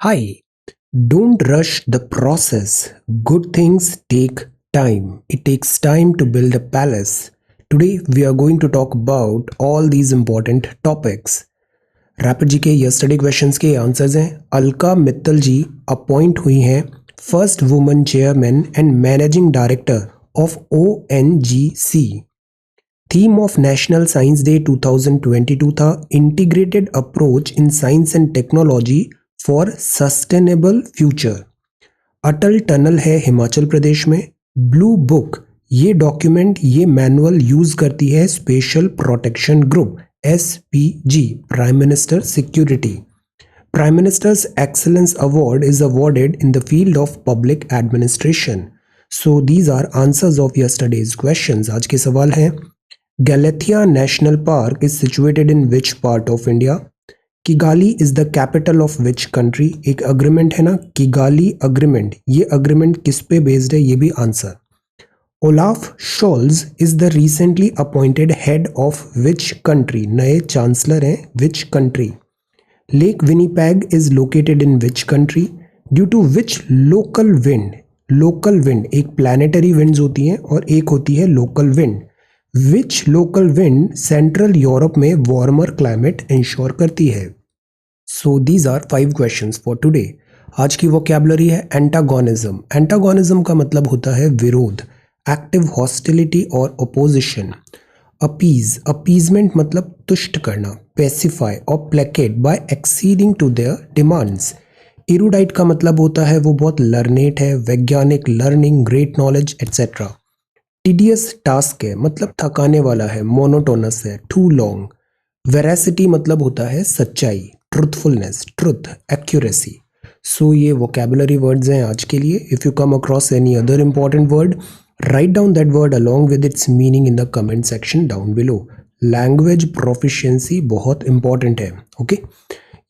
Hi, don't rush the process. Good things take time. It takes time to build a palace. Today, we are going to talk about all these important topics. Rapid जी के yesterday questions के answers हैं। अलका मित्तल जी appoint हुई हैं first woman chairman and managing director of ONGC। Theme of national science day 2022 था integrated approach in science and technology for sustainable future. Atal tunnel है हिमाचल प्रदेश में। Blue book ये document ये मैनुअल यूज करती है special protection group SPG, prime minister security. Prime minister's excellence award is awarded in the field of public administration. So these are answers of yesterday's questions. आज के सवाल हैं Galathea national park is situated in which part of India? Kigali is the capital of which country? एक agreement है ना, Kigali agreement, ये agreement किस पे बेस्ड है, ये भी answer. Olaf Scholz is the recently appointed head of which country? नए चांसलर हैं which country? Lake Winnipeg is located in which country? Due to which local wind? Local wind एक planetary winds होती हैं और एक होती है local wind. Which local wind Central Europe में वार्मर क्लाइमेट इंश्योर करती है? So these are 5 questions for today. आज की वोकैबुलरी है एंटागोनिज्म। एंटागोनिज्म का मतलब होता है विरोध, एक्टिव हॉस्टिलिटी और अपोजिशन। अपीज, अपीजमेंट मतलब तुष्ट करना। पेसिफाई और placate by exceeding to their demands. Erudite का मतलब होता है वो बहुत लर्नेट है, वैज्ञानिक, learning, great knowledge etcetera. Tedious task है मतलब थकाने वाला है, मोनोटोनस है, टू लॉन्ग। वेरासिटी मतलब होता है सच्चाई, ट्रुथफुलनेस, ट्रुथ, एक्यूरेसी। सो ये वोकैबुलरी वर्ड्स हैं आज के लिए। If you come across any other important word, write down that word along with its meaning in the comment section down below. Language proficiency बहुत इंपॉर्टेंट है। ओके,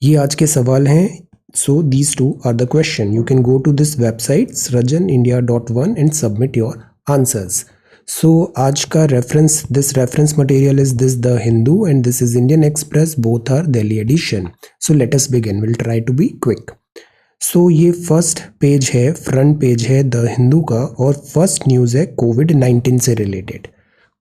ये आज के सवाल हैं। So these two are the question. You can go to this website srajanindia.1 and submit your answers. So आज का reference, this reference material is this the Hindu and this is Indian express, both are Delhi edition. So let us begin, will try to be quick. So ये first page है, front page है the Hindu का और first news है कोविड-19 से related.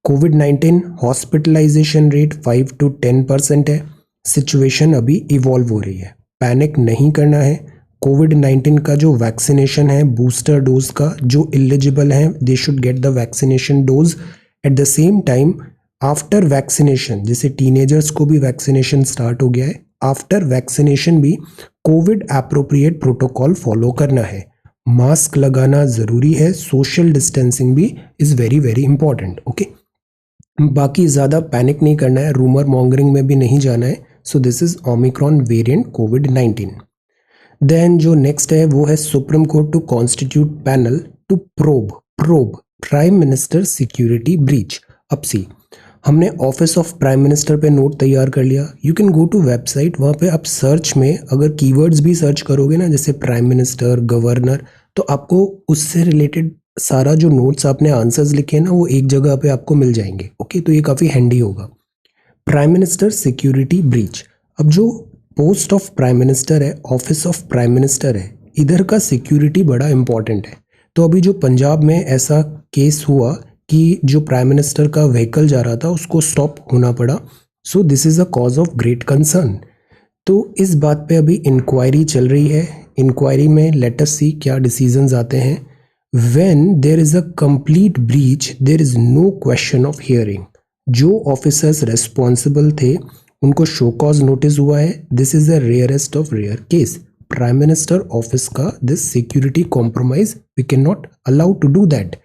कोविड-19 hospitalisation rate 5 to 10% है। सिचुएशन अभी इवॉल्व हो रही है, पैनिक नहीं करना है। कोविड-19 का जो वैक्सीनेशन है, बूस्टर डोज का, जो एलिजिबल हैं they should get the vaccination dose. Eight the same time after vaccination, जैसे टीनेजर्स को भी वैक्सीनेशन स्टार्ट हो गया है, आफ्टर वैक्सीनेशन भी कोविड एप्रोप्रिएट प्रोटोकॉल फॉलो करना है। मास्क लगाना ज़रूरी है, सोशल डिस्टेंसिंग भी is very very important. Okay, बाकी ज़्यादा पैनिक नहीं करना है, रूमर मॉन्गरिंग में भी नहीं जाना है। So this is omicron variant कोविड-19। देन जो नेक्स्ट है वो है supreme court to constitute panel to probe prime minister security breach. अब सी, हमने ऑफिस ऑफ प्राइम मिनिस्टर पे नोट तैयार कर लिया। You can go to website, वहाँ पे आप सर्च में अगर कीवर्ड्स भी सर्च करोगे ना, जैसे प्राइम मिनिस्टर, गवर्नर, तो आपको उससे रिलेटेड सारा जो नोट्स आपने आंसर्स लिखे हैं ना वो एक जगह पे आपको मिल जाएंगे। ओके, तो ये काफ़ी हैंडी होगा। Prime minister security breach. अब जो पोस्ट ऑफ प्राइम मिनिस्टर है, ऑफिस ऑफ प्राइम मिनिस्टर है, इधर का सिक्योरिटी बड़ा इंपॉर्टेंट है। तो अभी जो पंजाब में ऐसा केस हुआ कि जो प्राइम मिनिस्टर का व्हीकल जा रहा था उसको स्टॉप होना पड़ा। सो this is a cause of great concern. तो इस बात पे अभी इंक्वायरी चल रही है। इंक्वायरी में लेट अस सी क्या डिसीजंस आते हैं। When there is a complete breach there is no question of hearing. जो ऑफिसर्स रेस्पॉन्सिबल थे उनको शो कॉज नोटिस हुआ है। This is the rarest of rare case. Prime minister office का this security compromise we can not allow to do that.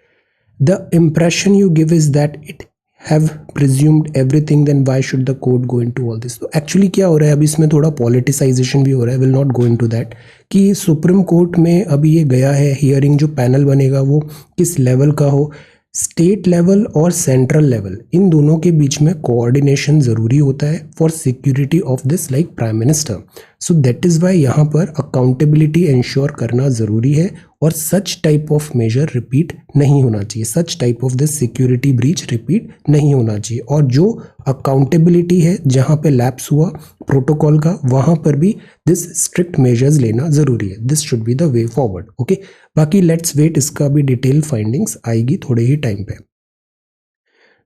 The impression you give is that it have presumed everything, then why should the court go into all this. तो actually क्या हो रहा है, अभी इसमें थोड़ा politicisation भी हो रहा है। Will not go into that कि सुप्रीम कोर्ट में अभी ये गया है, हियरिंग जो पैनल बनेगा वो किस लेवल का हो। स्टेट लेवल और सेंट्रल लेवल, इन दोनों के बीच में कोऑर्डिनेशन ज़रूरी होता है for security of this like prime minister. So that is why यहाँ पर अकाउंटेबिलिटी इंश्योर करना ज़रूरी है और such type of major repeat नहीं होना चाहिए, such type of this security breach repeat नहीं होना चाहिए। और जो अकाउंटेबिलिटी है जहाँ पे लैप्स हुआ प्रोटोकॉल का, वहाँ पर भी दिस स्ट्रिक्ट मेजर्स लेना ज़रूरी है। This should be the way forward. Okay, बाकी लेट्स वेट, इसका भी डिटेल फाइंडिंग्स आएगी थोड़े ही टाइम पे।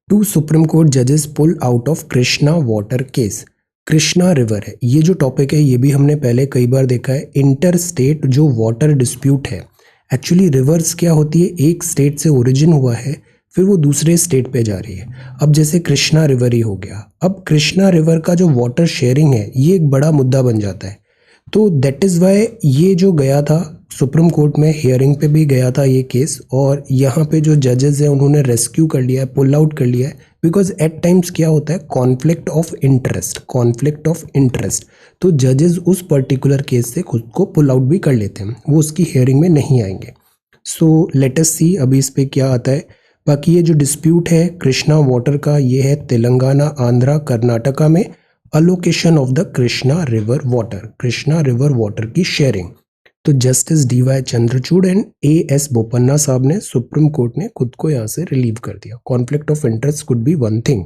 2 सुप्रीम कोर्ट जजेस pull out of Krishna water case. Krishna river है, ये जो टॉपिक है ये भी हमने पहले कई बार देखा है। इंटर स्टेट जो वाटर डिस्प्यूट है, एक्चुअली रिवर्स क्या होती है, एक स्टेट से ओरिजिन हुआ है फिर वो दूसरे स्टेट पे जा रही है। अब जैसे कृष्णा रिवर ही हो गया, अब कृष्णा रिवर का जो वाटर शेयरिंग है ये एक बड़ा मुद्दा बन जाता है। तो दैट इज़ वाई ये जो गया था सुप्रीम कोर्ट में, हियरिंग पे भी गया था ये केस, और यहाँ पे जो जजेस हैं उन्होंने रेस्क्यू कर लिया है, पुल आउट कर लिया है। बिकॉज एट टाइम्स क्या होता है, conflict of interest, conflict of interest. तो जजेस उस पर्टिकुलर केस से खुद को पुल आउट भी कर लेते हैं, वो उसकी हियरिंग में नहीं आएंगे। सो लेट अस सी अभी इस पे क्या आता है। बाकी ये जो डिस्प्यूट है कृष्णा वाटर का, ये है तेलंगाना, आंध्रा, कर्नाटका में allocation of the Krishna river water, Krishna river water की शेयरिंग। तो justice D.Y.. Chandrachud and AS. Bopanna साहब ने, सुप्रीम कोर्ट ने खुद को यहाँ से रिलीव कर दिया। Conflict of interest could be one thing.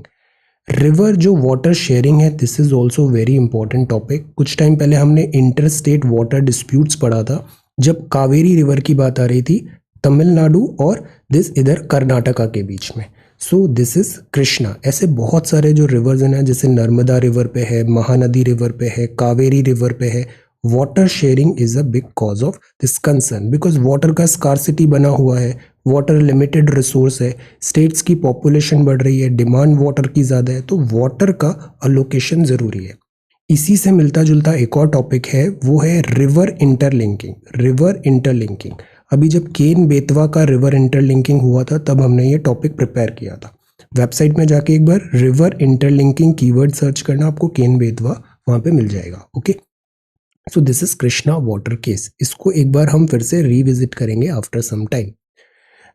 River जो वाटर शेयरिंग है, this is also very important topic. कुछ टाइम पहले हमने इंटर स्टेट वाटर डिस्प्यूट्स पढ़ा था, जब कावेरी रिवर की बात आ रही थी तमिलनाडु और दिस इधर कर्नाटका के बीच में। सो दिस इज कृष्णा। ऐसे बहुत सारे जो रिवर्स हैं, जैसे नर्मदा रिवर पे है, महानदी रिवर पे है, कावेरी रिवर पे है। Water sharing is a big cause of this concern, because water का स्कार्सिटी बना हुआ है, वाटर लिमिटेड रिसोर्स है, स्टेट्स की पॉपुलेशन बढ़ रही है, डिमांड वाटर की ज़्यादा है, तो वाटर का अलोकेशन ज़रूरी है। इसी से मिलता जुलता एक और टॉपिक है, वो है रिवर इंटरलिंकिंग। रिवर इंटरलिंकिंग, अभी जब केन बेतवा का रिवर इंटरलिंकिंग हुआ था तब हमने ये टॉपिक प्रिपेयर किया था। वेबसाइट में जाके एक बार रिवर इंटरलिंकिंग कीवर्ड सर्च करना, आपको केन बेतवा वहाँ पे मिल जाएगा। Okay, so this is Krishna water case. इसको एक बार हम फिर से रिविजिट करेंगे after some time.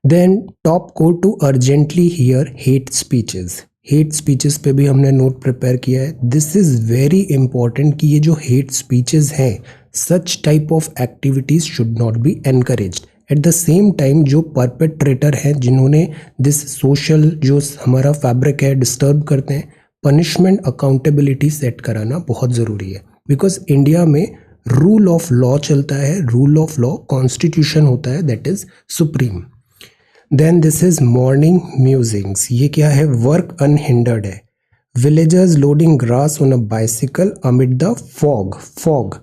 Then top court to urgently hear hate speeches. Hate speeches पे भी हमने नोट प्रिपेयर किया है। दिस इज वेरी इंपॉर्टेंट कि ये जो हेट स्पीचेस हैं, सच type of activities should not be encouraged. Eight the same time जो परपेट्रेटर हैं, जिन्होंने दिस सोशल जो हमारा फैब्रिक है डिस्टर्ब करते हैं, पनिशमेंट अकाउंटेबिलिटी सेट कराना बहुत ज़रूरी है। बिकॉज इंडिया में रूल ऑफ लॉ चलता है, रूल ऑफ लॉ कॉन्स्टिट्यूशन होता है, that is supreme. Then this is morning musings. ये क्या है, वर्क अनहिंडर्ड है। Villagers loading grass on a bicycle amid the fog. Fog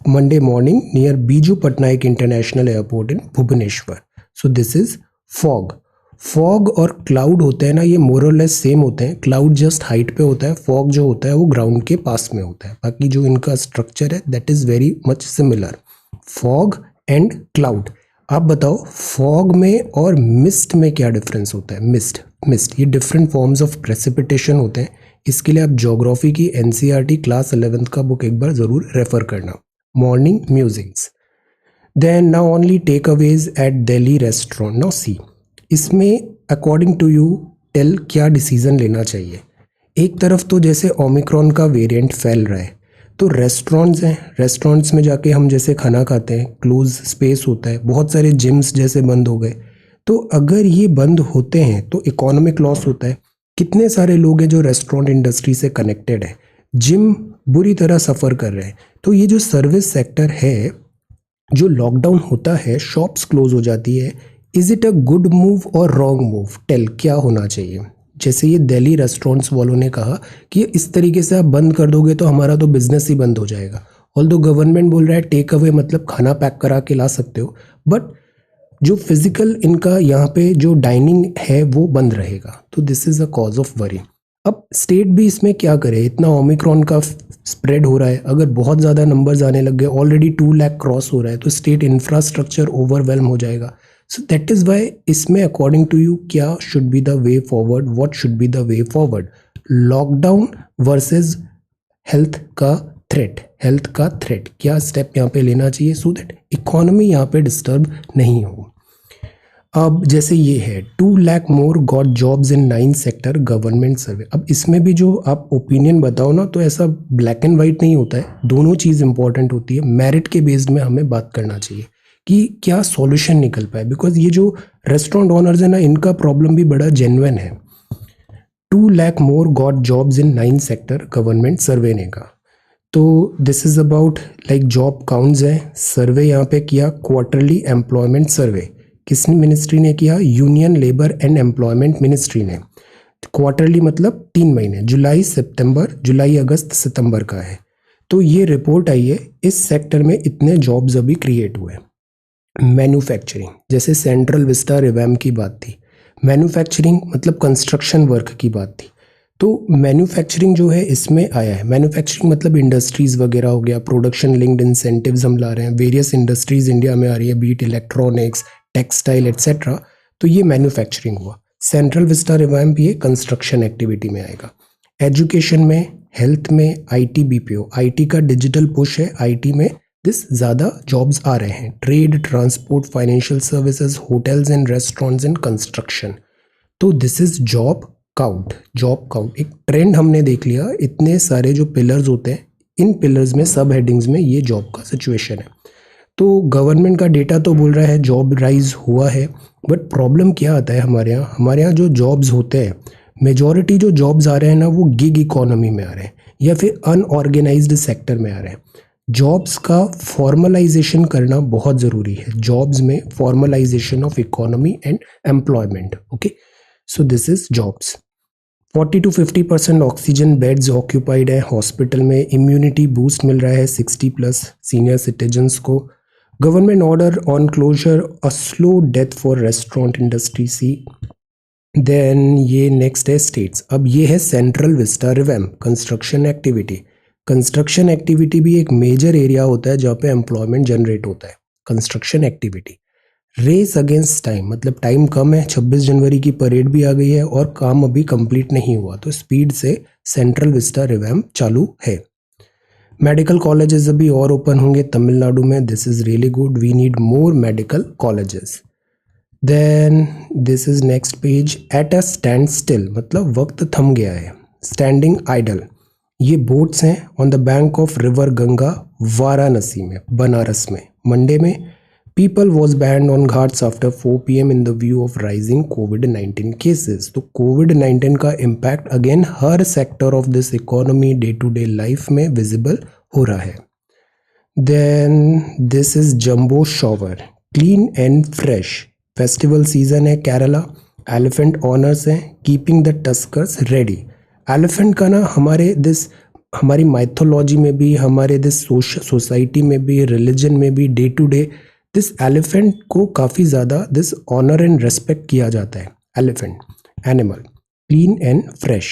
Monday morning near Biju Patnaik international airport in Bhubaneswar. So this is fog. Fog और cloud होते हैं ना, ये मोर और लेस सेम होते हैं। क्लाउड जस्ट हाइट पे होता है, फॉग जो होता है वो ग्राउंड के पास में होता है। बाकी जो इनका स्ट्रक्चर है that is very much similar, fog and cloud. आप बताओ फॉग में और मिस्ट में क्या डिफरेंस होता है। मिस्ट ये डिफरेंट फॉर्म्स ऑफ प्रेसिपिटेशन होते हैं। इसके लिए आप ज्योग्राफी की एनसीईआरटी क्लास 11th का बुक एक बार ज़रूर रेफर करना। Morning musings. Then now only takeaways at Delhi restaurant. Now see, इसमें अकॉर्डिंग टू यू टेल क्या डिसीजन लेना चाहिए। एक तरफ तो जैसे ओमिक्रॉन का वेरिएंट फैल रहा है, तो रेस्टोरेंट्स हैं, रेस्टोरेंट्स में जाके हम जैसे खाना खाते हैं, क्लोज स्पेस होता है, बहुत सारे जिम्स जैसे बंद हो गए। तो अगर ये बंद होते हैं तो इकोनॉमिक लॉस होता है। कितने सारे लोग हैं जो रेस्टोरेंट इंडस्ट्री से कनेक्टेड है, जिम बुरी तरह सफ़र कर रहे हैं। तो ये जो सर्विस सेक्टर है, जो लॉकडाउन होता है, शॉप्स क्लोज हो जाती है, is it a good move और रॉन्ग मूव? टेल क्या होना चाहिए। जैसे ये दिल्ली रेस्टोरेंट्स वालों ने कहा कि इस तरीके से आप बंद कर दोगे तो हमारा तो बिजनेस ही बंद हो जाएगा। ऑल्दो गवर्नमेंट बोल रहा है टेक अवे मतलब खाना पैक करा के ला सकते हो, बट जो फिजिकल इनका यहाँ पे जो डाइनिंग है वो बंद रहेगा। तो this is a cause of worry. अब स्टेट भी इसमें क्या करे, इतना ओमिक्रॉन का स्प्रेड हो रहा है, अगर बहुत ज़्यादा नंबर्स आने लग गए, ऑलरेडी 2 लाख क्रॉस हो रहा है, तो स्टेट इंफ्रास्ट्रक्चर ओवरवेल्म हो जाएगा। सो दैट इज़ वाई इसमें अकॉर्डिंग टू यू क्या should be the way forward, what should be the way forward. Lockdown versus health का थ्रेट, हेल्थ का थ्रेट, क्या स्टेप यहाँ पे लेना चाहिए सो दैट इकोनॉमी यहाँ पे डिस्टर्ब नहीं हो। अब जैसे ये है 2 lakh more got jobs in 9 sector government survey. अब इसमें भी जो आप ओपिनियन बताओ ना, तो ऐसा ब्लैक एंड वाइट नहीं होता है, दोनों चीज़ इंपॉर्टेंट होती है। मेरिट के बेस्ड में हमें बात करना चाहिए कि क्या सॉल्यूशन निकल पाए, बिकॉज ये जो रेस्टोरेंट ओनर्स है ना, इनका प्रॉब्लम भी बड़ा जेन्युइन है। 2 lakh more got jobs in 9 sector government survey ने कहा। तो this is about like job counts है। सर्वे यहाँ पे किया क्वार्टरली एम्प्लॉयमेंट सर्वे, किस मिनिस्ट्री ने किया? Union labour and employment ministry ने। क्वार्टरली मतलब 3 महीने, जुलाई सितंबर, जुलाई अगस्त सितंबर का है। तो ये रिपोर्ट आई है, इस सेक्टर में इतने जॉब्स अभी क्रिएट हुए। मैन्युफैक्चरिंग, जैसे सेंट्रल विस्टा रिवैम्प की बात थी, मैन्युफैक्चरिंग मतलब कंस्ट्रक्शन वर्क की बात थी। तो मैन्युफैक्चरिंग जो है इसमें आया है। मैन्युफैक्चरिंग मतलब इंडस्ट्रीज़ वगैरह हो गया, प्रोडक्शन लिंक्ड इंसेंटिव्स हम ला रहे हैं, वेरियस इंडस्ट्रीज़ इंडिया में आ रही है, बीट इलेक्ट्रॉनिक्स, टेक्सटाइल एट्सेट्रा। तो ये मैन्युफैक्चरिंग हुआ। सेंट्रल विस्टा रिवैम्प ये कंस्ट्रक्शन एक्टिविटी में आएगा। एजुकेशन में, हेल्थ में, आईटी बीपीओ, आईटी का डिजिटल पुश है, आईटी में दिस ज़्यादा जॉब्स आ रहे हैं। Trade, transport, financial services, hotels and restaurants and construction. तो this is job count. Job count एक ट्रेंड हमने देख लिया, इतने सारे जो पिलर्स होते हैं, इन पिलर्स में, सब हेडिंग्स में ये जॉब का सिचुएशन है। तो गवर्नमेंट का डेटा तो बोल रहा है जॉब राइज हुआ है, बट प्रॉब्लम क्या आता है हमारे यहाँ जो जॉब्स होते हैं, मेजॉरिटी जो जॉब्स आ रहे हैं ना, वो गिग इकोनॉमी में आ रहे हैं या फिर अनऑर्गेनाइज्ड सेक्टर में आ रहे हैं। जॉब्स का फॉर्मलाइजेशन करना बहुत ज़रूरी है। जॉब्स में formalisation of economy and employment. Okay, so this is jobs. 40 to 50% oxygen beds occupied है हॉस्पिटल में। इम्यूनिटी बूस्ट मिल रहा है 60+ सीनियर सिटीजन्स को। Government order on closure a slow death for restaurant industry see. Then ये next है states. अब ये है Central Vista revamp construction activity. Construction activity भी एक मेजर एरिया होता है जहाँ पे एम्प्लॉयमेंट जनरेट होता है, construction activity. Race against time मतलब टाइम कम है, 26 जनवरी की परेड भी आ गई है और काम अभी कंप्लीट नहीं हुआ, तो स्पीड से सेंट्रल विस्टा रिवैम्प चालू है। मेडिकल कॉलेजेस अभी और ओपन होंगे तमिलनाडु में। This is really good, we need more medical colleges. Then this is next page. At a standstill मतलब वक्त थम गया है। स्टैंडिंग आइडल, ये बोट्स हैं on the bank of river Ganga, Varanasi में, बनारस में, मंडे में। People was banned on ghats after 4 PM in the view of rising कोविड-19 केसेस। तो कोविड-19 का इम्पैक्ट अगेन हर sector of this economy, day to day life में विजिबल हो रहा है। Then this is jumbo shower, clean and fresh. Festival season है केरला। एलिफेंट ऑनर्स हैं, keeping the tuskers ready. Elephant का ना हमारी माइथोलॉजी में भी, हमारे दिस सोसाइटी में भी, रिलीजन में भी, day to day this elephant को काफ़ी ज़्यादा दिस ऑनर एंड रेस्पेक्ट किया जाता है। Elephant animal, clean and fresh.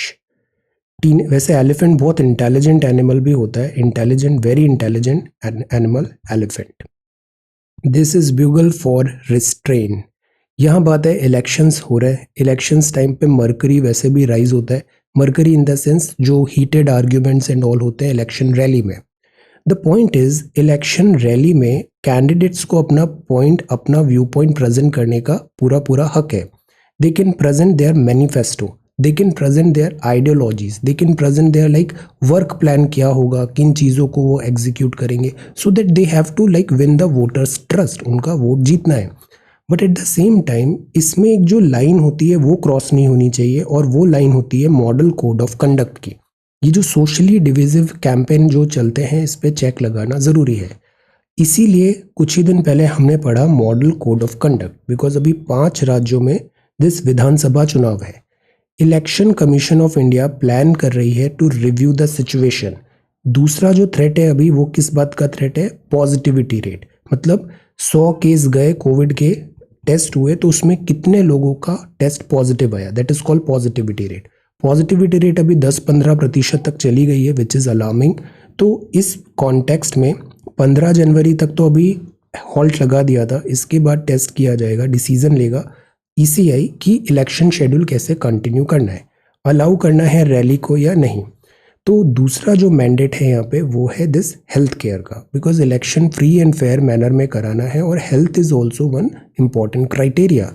वैसे एलिफेंट बहुत इंटेलिजेंट एनिमल भी होता है, intelligent, very intelligent animal elephant. This is bugle for restrain. यहाँ बात है इलेक्शंस हो रहे हैं, इलेक्शंस टाइम पे मरकरी वैसे भी राइज होता है। मरकरी इन द सेंस जो हीटेड आर्ग्यूमेंट्स एंड ऑल होते हैं इलेक्शन रैली में। The point is election rally में कैंडिडेट्स को अपना पॉइंट, अपना व्यू पॉइंट प्रेजेंट करने का पूरा हक है। They can present their manifesto, they can present their ideologies, they can present their like work plan क्या होगा, किन चीज़ों को वो एग्जीक्यूट करेंगे, so that they have to like win the voters trust, उनका वोट जीतना है। But at the same time इसमें एक जो लाइन होती है वो क्रॉस नहीं होनी चाहिए, और वो लाइन होती है मॉडल कोड ऑफ कंडक्ट की। ये जो सोशली डिविजिव कैंपेन जो चलते हैं, इस पे चेक लगाना ज़रूरी है। इसीलिए कुछ ही दिन पहले हमने पढ़ा model code of conduct, because अभी 5 राज्यों में दिस विधानसभा चुनाव है। Election commission of India plan कर रही है टू रिव्यू द सिचुएशन। दूसरा जो थ्रेट है अभी, वो किस बात का थ्रेट है? पॉजिटिविटी रेट, मतलब 100 केस गए कोविड के, टेस्ट हुए तो उसमें कितने लोगों का टेस्ट पॉजिटिव आया, that is called positivity rate. Positivity rate अभी 10-15% तक चली गई है, विच इज़ अलार्मिंग। तो इस कॉन्टेक्स्ट में 15 जनवरी तक तो अभी हॉल्ट लगा दिया था, इसके बाद टेस्ट किया जाएगा, डिसीजन लेगा ECI कि इलेक्शन शेड्यूल कैसे कंटिन्यू करना है, अलाउ करना है रैली को या नहीं। तो दूसरा जो मैंडेट है यहाँ पे वो है दिस हेल्थ केयर का, because election free and fair manner में कराना है और health is also one important criteria.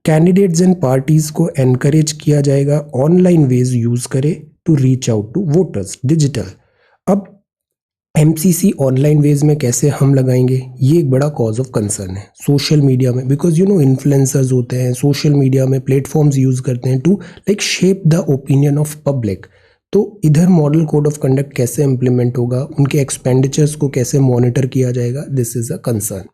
Candidates and parties को एनकरेज किया जाएगा ऑनलाइन वेज यूज करे to reach out to voters digital. अब एमसीसी ऑनलाइन वेज में कैसे हम लगाएंगे, ये एक बड़ा कॉज ऑफ कंसर्न है सोशल मीडिया में, बिकॉज इन्फ्लुएंसर्स होते हैं सोशल मीडिया में, प्लेटफॉर्म्स यूज करते हैं to like shape the opinion of public. तो इधर मॉडल कोड ऑफ कंडक्ट कैसे इंप्लीमेंट होगा, उनके एक्सपेंडिचर्स को कैसे मॉनिटर किया जाएगा, this is a concern.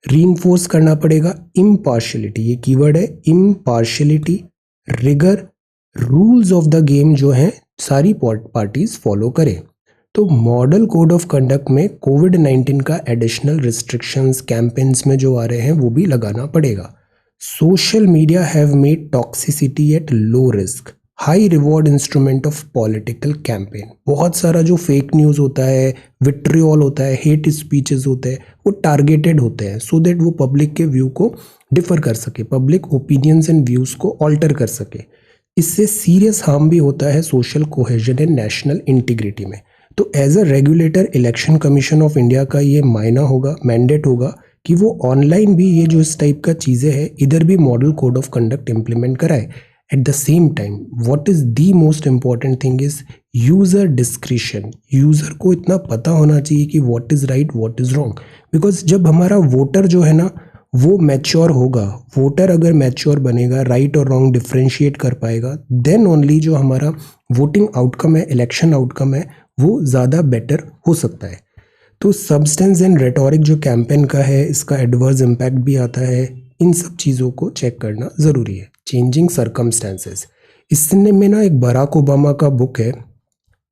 Reinforce करना पड़ेगा इम्पार्शियलिटी, ये कीवर्ड है impartiality, rigour, rules of the game जो है सारी पार्टीज फॉलो करें। तो मॉडल कोड ऑफ कंडक्ट में कोविड-19 का एडिशनल रिस्ट्रिक्शंस कैंपेन्स में जो आ रहे हैं वो भी लगाना पड़ेगा। Social media have made toxicity at low risk, high reward instrument of political campaign. बहुत सारा जो फेक न्यूज़ होता है, विट्रियोल होता है, हेट स्पीचेस होते हैं, वो टारगेटेड होते हैं सो दैट वो पब्लिक के व्यू को डिफर कर सके, पब्लिक ओपिनियंस एंड व्यूज़ को ऑल्टर कर सके। इससे सीरियस हार्म भी होता है social cohesion and national integrity में। तो as a regulator election commission of India का ये मायना होगा, मैंडेट होगा कि वो ऑनलाइन भी ये जो इस टाइप का चीज़ें हैं इधर भी model code of conduct implement कराए। At the same time what is the most important thing is user discretion. User को इतना पता होना चाहिए कि what is right what is wrong, because जब हमारा वोटर जो है ना वो मैच्योर होगा, वोटर अगर मैच्योर बनेगा, राइट और रॉन्ग डिफ्रेंशिएट कर पाएगा, देन ओनली जो हमारा वोटिंग आउटकम है, इलेक्शन आउटकम है, वो ज़्यादा बेटर हो सकता है। तो सब्सटेंस एंड रेटोरिक जो कैंपेन का है इसका एडवर्स इम्पैक्ट भी आता है, इन सब चीज़ों को चेक करना ज़रूरी है। चेंजिंग सर्कमस्टेंसेस, इसने में ना एक बराक ओबामा का बुक है,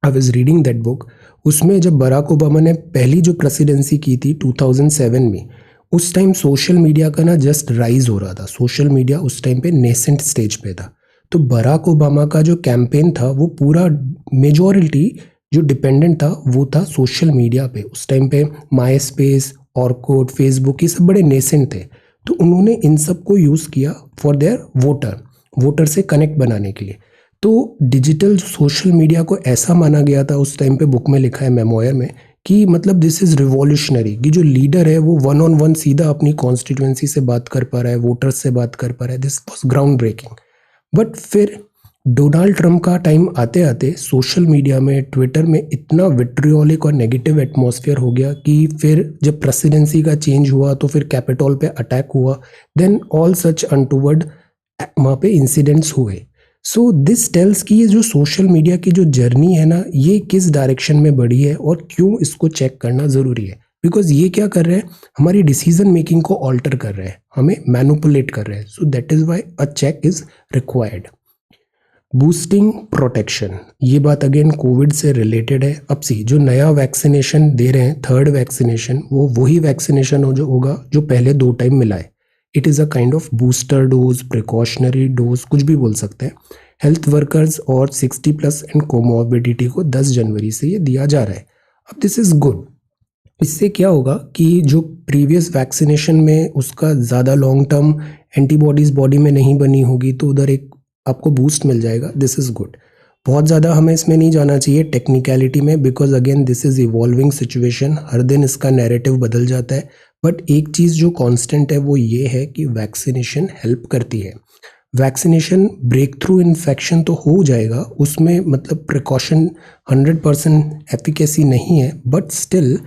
I was reading that book. उसमें जब बराक ओबामा ने पहली जो प्रेसिडेंसी की थी 2007 में, उस टाइम सोशल मीडिया का ना जस्ट राइज हो रहा था, सोशल मीडिया उस टाइम पे नेसेंट स्टेज पे था। तो बराक ओबामा का जो कैंपेन था वो पूरा मेजॉरिटी जो डिपेंडेंट था वो था सोशल मीडिया पे। उस टाइम पे माई स्पेस, ऑर्कुट, फेसबुक ये सब बड़े नेसेंट थे। तो उन्होंने इन सब को यूज़ किया फॉर देयर वोटर से कनेक्ट बनाने के लिए। तो डिजिटल सोशल मीडिया को ऐसा माना गया था उस टाइम पे, बुक में लिखा है मेमोयर में, कि मतलब दिस इज़ रिवॉल्यूशनरी, कि जो लीडर है वो 1-on-1 सीधा अपनी कॉन्स्टिट्यूएंसी से बात कर पा रहा है, वोटर्स से बात कर पा रहा है। This was groundbreaking. But फिर डोनाल्ड ट्रंप का टाइम आते आते सोशल मीडिया में, ट्विटर में इतना विट्रियोलिक और नेगेटिव एटमॉस्फेयर हो गया कि फिर जब प्रेसिडेंसी का चेंज हुआ तो फिर कैपिटॉल पे अटैक हुआ, देन ऑल सच अनटूवर्ड वहाँ पे इंसिडेंट्स हुए। सो दिस टेल्स कि ये जो सोशल मीडिया की जो जर्नी है ना, ये किस डायरेक्शन में बढ़ी है और क्यों इसको चेक करना ज़रूरी है। बिकॉज ये क्या कर रहे हैं, हमारी डिसीजन मेकिंग को ऑल्टर कर रहे हैं, हमें मैनिपुलेट कर रहे हैं। So that is why a check is required. Boosting protection, ये बात अगेन कोविड से रिलेटेड है। अब सी जो नया वैक्सीनेशन दे रहे हैं, थर्ड वैक्सीनेशन, वो वही वैक्सीनेशन हो जो होगा जो पहले 2 टाइम मिला है। It is a kind of booster dose, precautionary dose, कुछ भी बोल सकते हैं। हेल्थ वर्कर्स और 60+ एंड कोमॉर्बिडिटी को 10 जनवरी से ये दिया जा रहा है। अब दिस इज़ गुड। इससे क्या होगा कि जो प्रीवियस वैक्सीनेशन में उसका ज़्यादा लॉन्ग टर्म एंटीबॉडीज़ बॉडी में नहीं बनी होगी, तो उधर एक आपको बूस्ट मिल जाएगा। This is good. बहुत ज़्यादा हमें इसमें नहीं जाना चाहिए टेक्निकलिटी में, because again this is evolving situation, हर दिन इसका नैरेटिव बदल जाता है। बट एक चीज़ जो कांस्टेंट है वो ये है कि वैक्सीनेशन हेल्प करती है। वैक्सीनेशन ब्रेक थ्रू इन्फेक्शन तो हो जाएगा, उसमें मतलब प्रिकॉशन 100% एफिकेसी नहीं है, बट स्टिल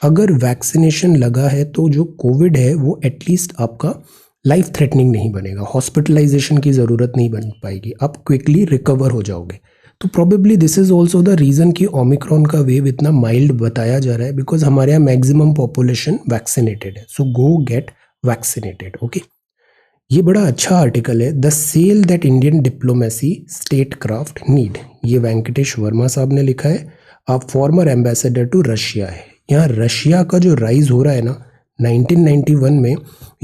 अगर वैक्सीनेशन लगा है तो जो कोविड है वो एटलीस्ट आपका लाइफ थ्रेटनिंग नहीं बनेगा, हॉस्पिटलाइजेशन की ज़रूरत नहीं बन पाएगी, आप क्विकली रिकवर हो जाओगे। तो probably this is also the reason कि ओमिक्रॉन का वेव इतना माइल्ड बताया जा रहा है, बिकॉज हमारे यहाँ मैक्सिमम पॉपुलेशन वैक्सीनेटेड है। So go get vaccinated. Okay, ये बड़ा अच्छा आर्टिकल है, the sell that Indian diplomacy statecraft need. ये वेंकटेश वर्मा साहब ने लिखा है, आप फॉर्मर एम्बेसडर टू रशिया है। यहाँ रशिया का जो राइज हो रहा है ना, 1991 में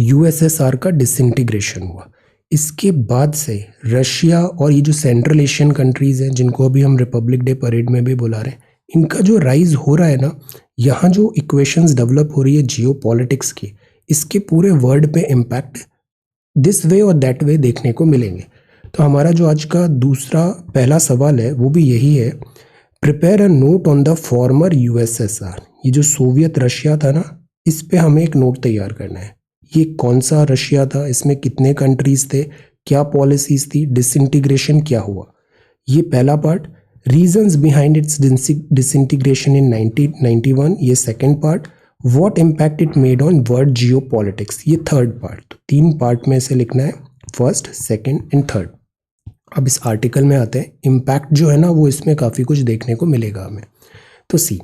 यूएसएसआर का डिसइंटीग्रेशन हुआ, इसके बाद से रशिया और ये जो सेंट्रल एशियन कंट्रीज़ हैं जिनको अभी हम रिपब्लिक डे परेड में भी बुला रहे हैं, इनका जो राइज हो रहा है ना, यहाँ जो इक्वेशंस डेवलप हो रही है जियो पॉलिटिक्स की, इसके पूरे वर्ल्ड पे इम्पैक्ट दिस वे और दैट वे देखने को मिलेंगे। तो हमारा जो आज का दूसरा पहला सवाल है वो भी यही है, prepare a note on the former USSR. ये जो सोवियत रशिया था ना, इस पे हमें एक नोट तैयार करना है। ये कौन सा रशिया था, इसमें कितने कंट्रीज थे, क्या पॉलिसीज थी, डिसइंटीग्रेशन क्या हुआ, ये पहला part. Reasons behind its disintegration in 1991, ये second part. What impact it made on world geopolitics, ये थर्ड पार्ट। तो 3 पार्ट में से लिखना है, फर्स्ट, सेकंड एंड थर्ड। अब इस आर्टिकल में आते हैं, इम्पैक्ट जो है ना वो इसमें काफ़ी कुछ देखने को मिलेगा हमें। तो सी,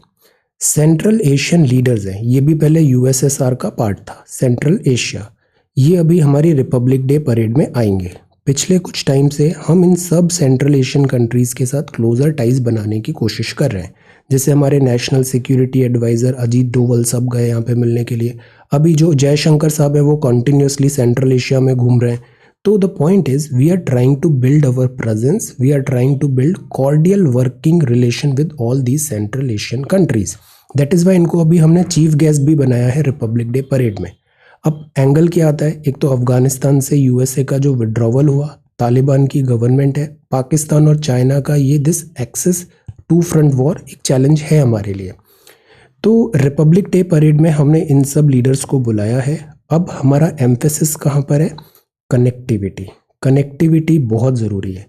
सेंट्रल एशियन लीडर्स हैं, ये भी पहले यूएसएसआर का पार्ट था, सेंट्रल एशिया, ये अभी हमारी रिपब्लिक डे परेड में आएंगे। पिछले कुछ टाइम से हम इन सब सेंट्रल एशियन कंट्रीज़ के साथ क्लोजर टाइज बनाने की कोशिश कर रहे हैं। जैसे हमारे national security adviser Ajit Doval सब गए यहाँ पे मिलने के लिए। अभी जो जयशंकर साहब है वो कॉन्टिन्यूसली सेंट्रल एशिया में घूम रहे हैं। तो the point is we are trying to build our presence, we are trying to build cordial working relation with all these Central Asian countries. That is why इनको अभी हमने चीफ गेस्ट भी बनाया है रिपब्लिक डे परेड में। अब angle क्या आता है, एक तो अफगानिस्तान से यूएसए का जो विड्रॉवल हुआ, तालिबान की गवर्नमेंट है, पाकिस्तान और चाइना का ये this access two front war एक चैलेंज है हमारे लिए। तो रिपब्लिक डे परेड में हमने इन सब लीडर्स को बुलाया है। अब हमारा एम्फेसिस कहाँ पर है, कनेक्टिविटी। कनेक्टिविटी बहुत ज़रूरी है,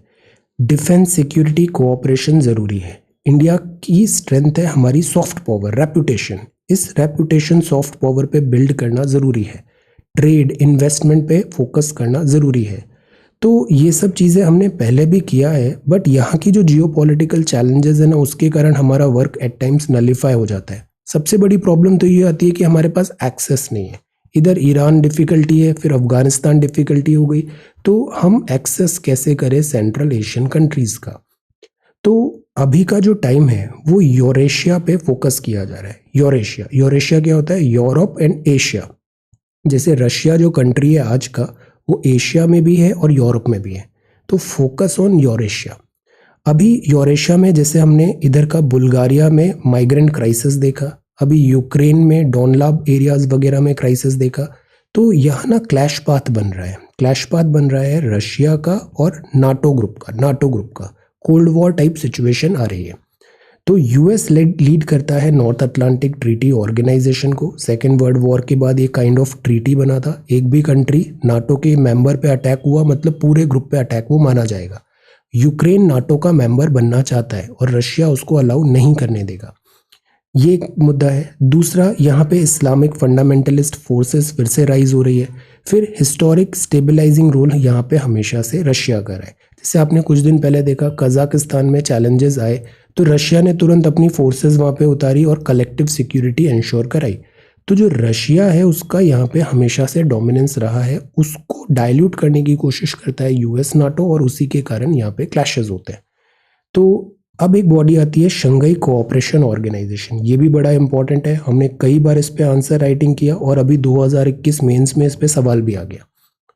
डिफेंस सिक्योरिटी कोऑपरेशन ज़रूरी है। इंडिया की स्ट्रेंथ है हमारी सॉफ्ट पावर, रेपुटेशन, इस रेपुटेशन सॉफ्ट पावर पे बिल्ड करना ज़रूरी है। ट्रेड इन्वेस्टमेंट पे फोकस करना ज़रूरी है। तो ये सब चीज़ें हमने पहले भी किया है, बट यहाँ की जो जियो पॉलिटिकल चैलेंजेस है ना उसके कारण हमारा वर्क एट टाइम्स नलीफाई हो जाता है। सबसे बड़ी प्रॉब्लम तो ये आती है कि हमारे पास एक्सेस नहीं है। इधर ईरान डिफ़िकल्टी है, फिर अफगानिस्तान डिफ़िकल्टी हो गई, तो हम एक्सेस कैसे करें सेंट्रल एशियन कंट्रीज़ का। तो अभी का जो टाइम है वो यूरेशिया पे फोकस किया जा रहा है। यूरेशिया, यूरेशिया क्या होता है, यूरोप एंड एशिया। जैसे रशिया जो कंट्री है आज का, वो एशिया में भी है और यूरोप में भी है, तो फोकस ऑन यूरेशिया। अभी यूरेशिया में जैसे हमने इधर का बुल्गारिया में माइग्रेंट क्राइसिस देखा, अभी यूक्रेन में डोनलाब एरियाज वगैरह में क्राइसिस देखा। तो यहाँ ना क्लैश पाथ बन रहा है, क्लैश पाथ बन रहा है रशिया का और नाटो ग्रुप का कोल्ड वॉर टाइप सिचुएशन आ रही है। तो यूएस लीड करता है नॉर्थ अटलांटिक ट्रीटी ऑर्गेनाइजेशन को। सेकेंड वर्ल्ड वॉर के बाद ये काइंड ऑफ ट्रीटी बना था, एक भी कंट्री नाटो के मेंबर पे अटैक हुआ मतलब पूरे ग्रुप पे अटैक वो माना जाएगा। यूक्रेन नाटो का मेंबर बनना चाहता है और रशिया उसको अलाउ नहीं करने देगा, ये एक मुद्दा है। दूसरा, यहाँ पे इस्लामिक फंडामेंटलिस्ट फोर्सेस फिर से राइज हो रही है। फिर हिस्टोरिक स्टेबलाइजिंग रोल यहाँ पे हमेशा से रशिया का रहा है। जैसे आपने कुछ दिन पहले देखा कजाकिस्तान में चैलेंजेस आए तो रशिया ने तुरंत अपनी फोर्सेस वहाँ पे उतारी और कलेक्टिव सिक्योरिटी इंश्योर कराई। तो जो रशिया है उसका यहाँ पे हमेशा से डोमिनेंस रहा है, उसको डाइल्यूट करने की कोशिश करता है यूएस नाटो, और उसी के कारण यहाँ पे क्लैशेस होते हैं। तो अब एक बॉडी आती है शंघाई कोऑपरेशन ऑर्गेनाइजेशन, ये भी बड़ा इंपॉर्टेंट है। हमने कई बार इस पे आंसर राइटिंग किया और अभी 2021 मेंस में इस पे सवाल भी आ गया।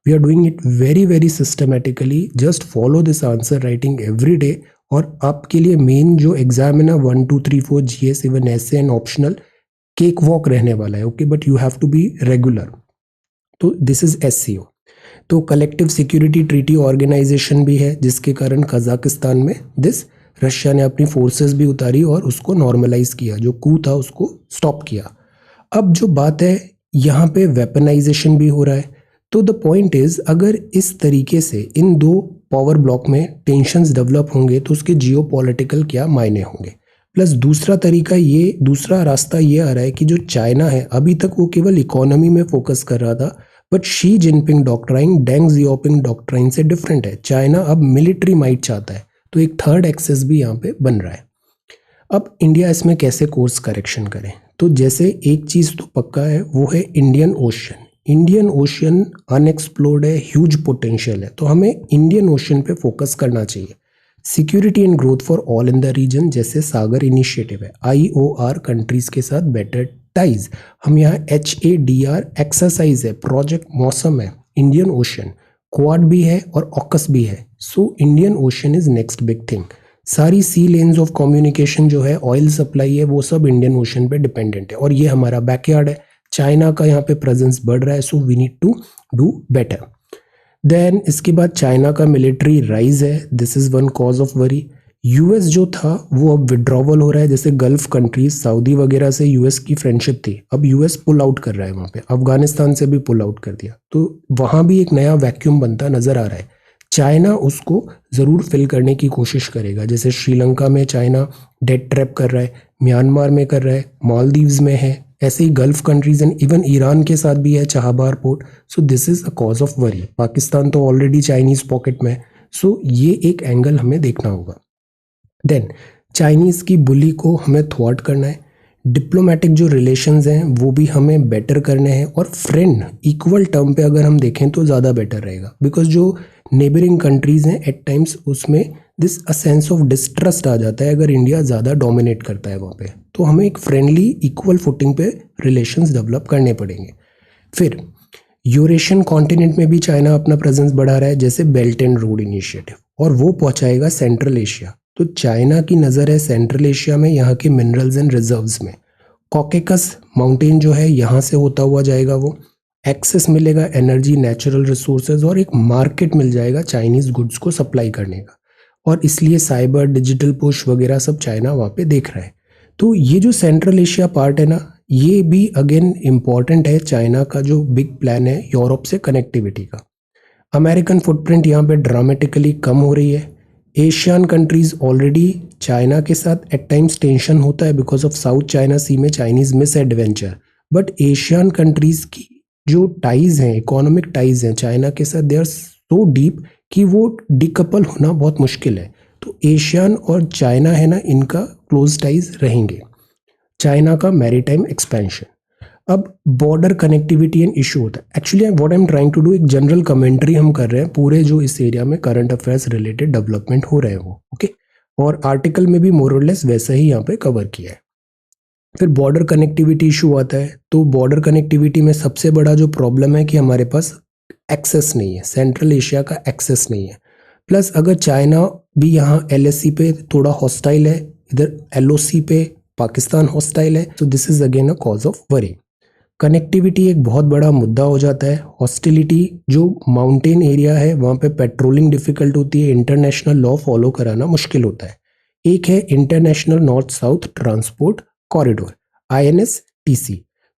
We are doing it very systematically, just follow this answer writing every day. और आपके लिए मेन जो एग्जाम है ना 1 2 3 4 जीएस इवन ऐसे एंड ऑप्शनल केक वॉक रहने वाला है, okay, but you have to be regular. तो दिस इज एससीओ। तो कलेक्टिव सिक्योरिटी ट्रीटी ऑर्गेनाइजेशन भी है, जिसके कारण कजाकिस्तान में दिस रशिया ने अपनी फोर्सेस भी उतारी और उसको नॉर्मलाइज किया, जो कू था उसको स्टॉप किया। अब जो बात है यहाँ पे वेपनाइजेशन भी हो रहा है। तो द पॉइंट इज, अगर इस तरीके से इन दो पावर ब्लॉक में टेंशंस डेवलप होंगे तो उसके जियोपॉलिटिकल क्या मायने होंगे। प्लस दूसरा रास्ता ये आ रहा है कि जो चाइना है अभी तक वो केवल इकोनॉमी में फोकस कर रहा था, but Xi Jinping doctrine Deng Xiaoping doctrine से डिफरेंट है। चाइना अब मिलिट्री माइट चाहता है, तो एक थर्ड एक्सेस भी यहाँ पे बन रहा है। अब इंडिया इसमें कैसे कोर्स करेक्शन करे, तो जैसे एक चीज़ तो पक्का है वो है Indian Ocean. Indian Ocean unexplored है, ह्यूज पोटेंशियल है, तो हमें इंडियन ओशन पे फोकस करना चाहिए। Security and growth for all in the region, जैसे सागर इनिशिएटिव है, IOR कंट्रीज के साथ बेटर टाइज। हम यहाँ HADR एक्सरसाइज है, प्रोजेक्ट मौसम है, इंडियन ओशन, क्वाड भी है और ऑकस भी है। So Indian ocean is next big thing. सारी सी लेन्स ऑफ कम्युनिकेशन जो है, ऑयल सप्लाई है, वो सब इंडियन ओशन पे डिपेंडेंट है और ये हमारा बैकयार्ड है। चाइना का यहाँ पे प्रेजेंस बढ़ रहा है, so we need to do better. Then इसके बाद चाइना का मिलिट्री राइज है, this is one cause of worry. US जो था वो अब विड्रॉवल हो रहा है, जैसे गल्फ कंट्रीज सऊदी वगैरह से यूएस की फ्रेंडशिप थी, अब यूएस पुल आउट कर रहा है वहाँ पे, अफगानिस्तान से भी पुल आउट कर दिया, तो वहाँ भी एक नया वैक्यूम बनता नजर आ रहा है। चाइना उसको ज़रूर फिल करने की कोशिश करेगा, जैसे श्रीलंका में चाइना डेट ट्रैप कर रहा है, म्यांमार में कर रहा है, मालदीव्स में है, ऐसे ही gulf countries and even Iran के साथ भी है Chabahar port. So this is a cause of worry. Pakistan तो ऑलरेडी चाइनीज़ पॉकेट में है। सो ये एक एंगल हमें देखना होगा। देन चाइनीज़ की बुली को हमें थ्वाट करना है, डिप्लोमेटिक जो रिलेशंस हैं वो भी हमें बेटर करने हैं, और फ्रेंड इक्वल टर्म पे अगर हम देखें तो ज़्यादा बेटर रहेगा, बिकॉज जो नेबरिंग कंट्रीज़ हैं एट टाइम्स उसमें this a sense of distrust आ जाता है अगर इंडिया ज़्यादा डोमिनेट करता है वहाँ पे, तो हमें एक फ्रेंडली इक्वल फुटिंग पे रिलेशंस डेवलप करने पड़ेंगे। फिर यूरेशियन कॉन्टिनेंट में भी चाइना अपना प्रेजेंस बढ़ा रहा है, जैसे बेल्ट एंड रोड इनिशिएटिव, और वो पहुंचाएगा सेंट्रल एशिया। तो चाइना की नज़र है सेंट्रल एशिया में, यहाँ के मिनरल्स एंड रिजर्व्स में। कॉकेकस माउंटेन जो है यहाँ से होता हुआ जाएगा, वो एक्सेस मिलेगा एनर्जी, नेचुरल रिसोर्सेज, और एक मार्केट मिल जाएगा चाइनीज़ गुड्स को सप्लाई करने का, और इसलिए साइबर डिजिटल पुश वगैरह सब चाइना वहाँ पे देख रहा है। तो ये जो सेंट्रल एशिया पार्ट है ना, ये भी अगेन इम्पॉर्टेंट है चाइना का जो बिग प्लान है यूरोप से कनेक्टिविटी का। अमेरिकन फुटप्रिंट यहाँ पे ड्रामेटिकली कम हो रही है। एशियन कंट्रीज ऑलरेडी चाइना के साथ एट टाइम्स टेंशन होता है बिकॉज ऑफ साउथ चाइना सी में Chinese miss adventure, but Asian countries की जो टाइज हैं, इकोनॉमिक टाइज हैं चाइना के साथ, दे आर सो डीप कि वो डिकपल होना बहुत मुश्किल है। तो एशियन और चाइना है ना, इनका क्लोज टाइज रहेंगे। चाइना का मैरीटाइम एक्सपेंशन, अब बॉर्डर कनेक्टिविटी एंड इशू होता है। Actually what I am trying to do, एक जनरल कमेंट्री हम कर रहे हैं पूरे जो इस एरिया में करंट अफेयर्स रिलेटेड डेवलपमेंट हो रहे हैं वो, ओके, और आर्टिकल में भी मोर और लेस वैसा ही यहाँ पे कवर किया है। फिर बॉर्डर कनेक्टिविटी इशू आता है, तो बॉर्डर कनेक्टिविटी में सबसे बड़ा जो प्रॉब्लम है कि हमारे पास एक्सेस नहीं है, सेंट्रल एशिया का एक्सेस नहीं है। प्लस अगर चाइना भी यहाँ LSC पे थोड़ा हॉस्टाइल है, इधर LOC पे पाकिस्तान हॉस्टाइल है, तो this is again a cause of worry. Connectivity एक बहुत बड़ा मुद्दा हो जाता है। हॉस्टिलिटी, जो माउंटेन एरिया है वहाँ पे पेट्रोलिंग डिफिकल्ट होती है, इंटरनेशनल लॉ फॉलो कराना मुश्किल होता है। एक है international north south transport corridor, INSTC।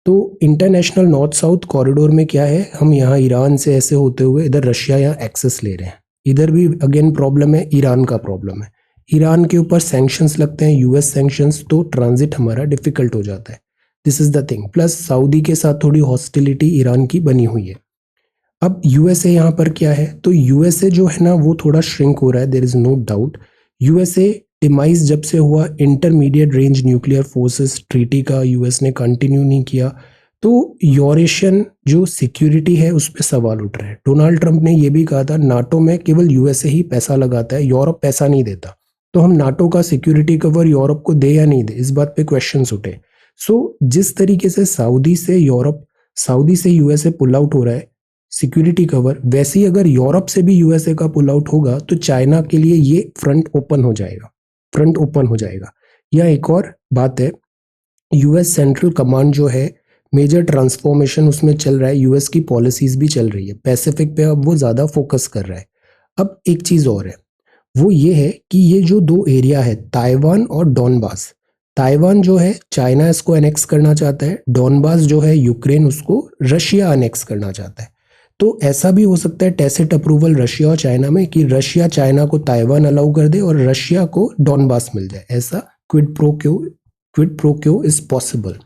तो इंटरनेशनल नॉर्थ साउथ कॉरिडोर में क्या है, हम यहाँ ईरान से ऐसे होते हुए इधर रशिया यहाँ एक्सेस ले रहे हैं। इधर भी अगेन प्रॉब्लम है, ईरान का प्रॉब्लम है, ईरान के ऊपर सैंक्शंस लगते हैं, US सैंक्शंस, तो ट्रांजिट हमारा डिफिकल्ट हो जाता है। This is the thing. Plus Saudi के साथ थोड़ी हॉस्टिलिटी ईरान की बनी हुई है। अब USA यहाँ पर क्या है, तो USA जो है ना वो थोड़ा श्रिंक हो रहा है, there is no doubt. USA demise जब से हुआ, intermediate range nuclear forces treaty का US ने कंटिन्यू नहीं किया, तो यूरेशियन जो सिक्योरिटी है उस पर सवाल उठ रहा है। डोनाल्ड ट्रंप ने यह भी कहा था नाटो में केवल USA ही पैसा लगाता है, यूरोप पैसा नहीं देता, तो हम नाटो का सिक्योरिटी कवर यूरोप को दे या नहीं दे, इस बात पे क्वेश्चंस उठे। सो जिस तरीके से सऊदी से यूरोप, सऊदी से USA पुल आउट हो रहा है सिक्योरिटी कवर, वैसे ही अगर यूरोप से भी USA का पुल आउट होगा तो चाइना के लिए ये फ्रंट ओपन हो जाएगा, फ्रंट ओपन हो जाएगा। या एक और बात है, US सेंट्रल कमांड जो है मेजर ट्रांसफॉर्मेशन उसमें चल रहा है, US की पॉलिसीज भी चल रही है, पैसिफिक पे अब वो ज़्यादा फोकस कर रहा है। अब एक चीज़ और है, वो ये है कि ये जो दो एरिया है ताइवान और डॉनबास, ताइवान जो है चाइना इसको एनेक्स करना चाहता है, डॉनबास जो है यूक्रेन उसको रशिया एनेक्स करना चाहता है। तो ऐसा भी हो सकता है टैसिट अप्रूवल रशिया और चाइना में कि रशिया चाइना को ताइवान अलाउ कर दे और रशिया को डॉनबास मिल जाए, ऐसा क्विड प्रो क्यो इज पॉसिबल।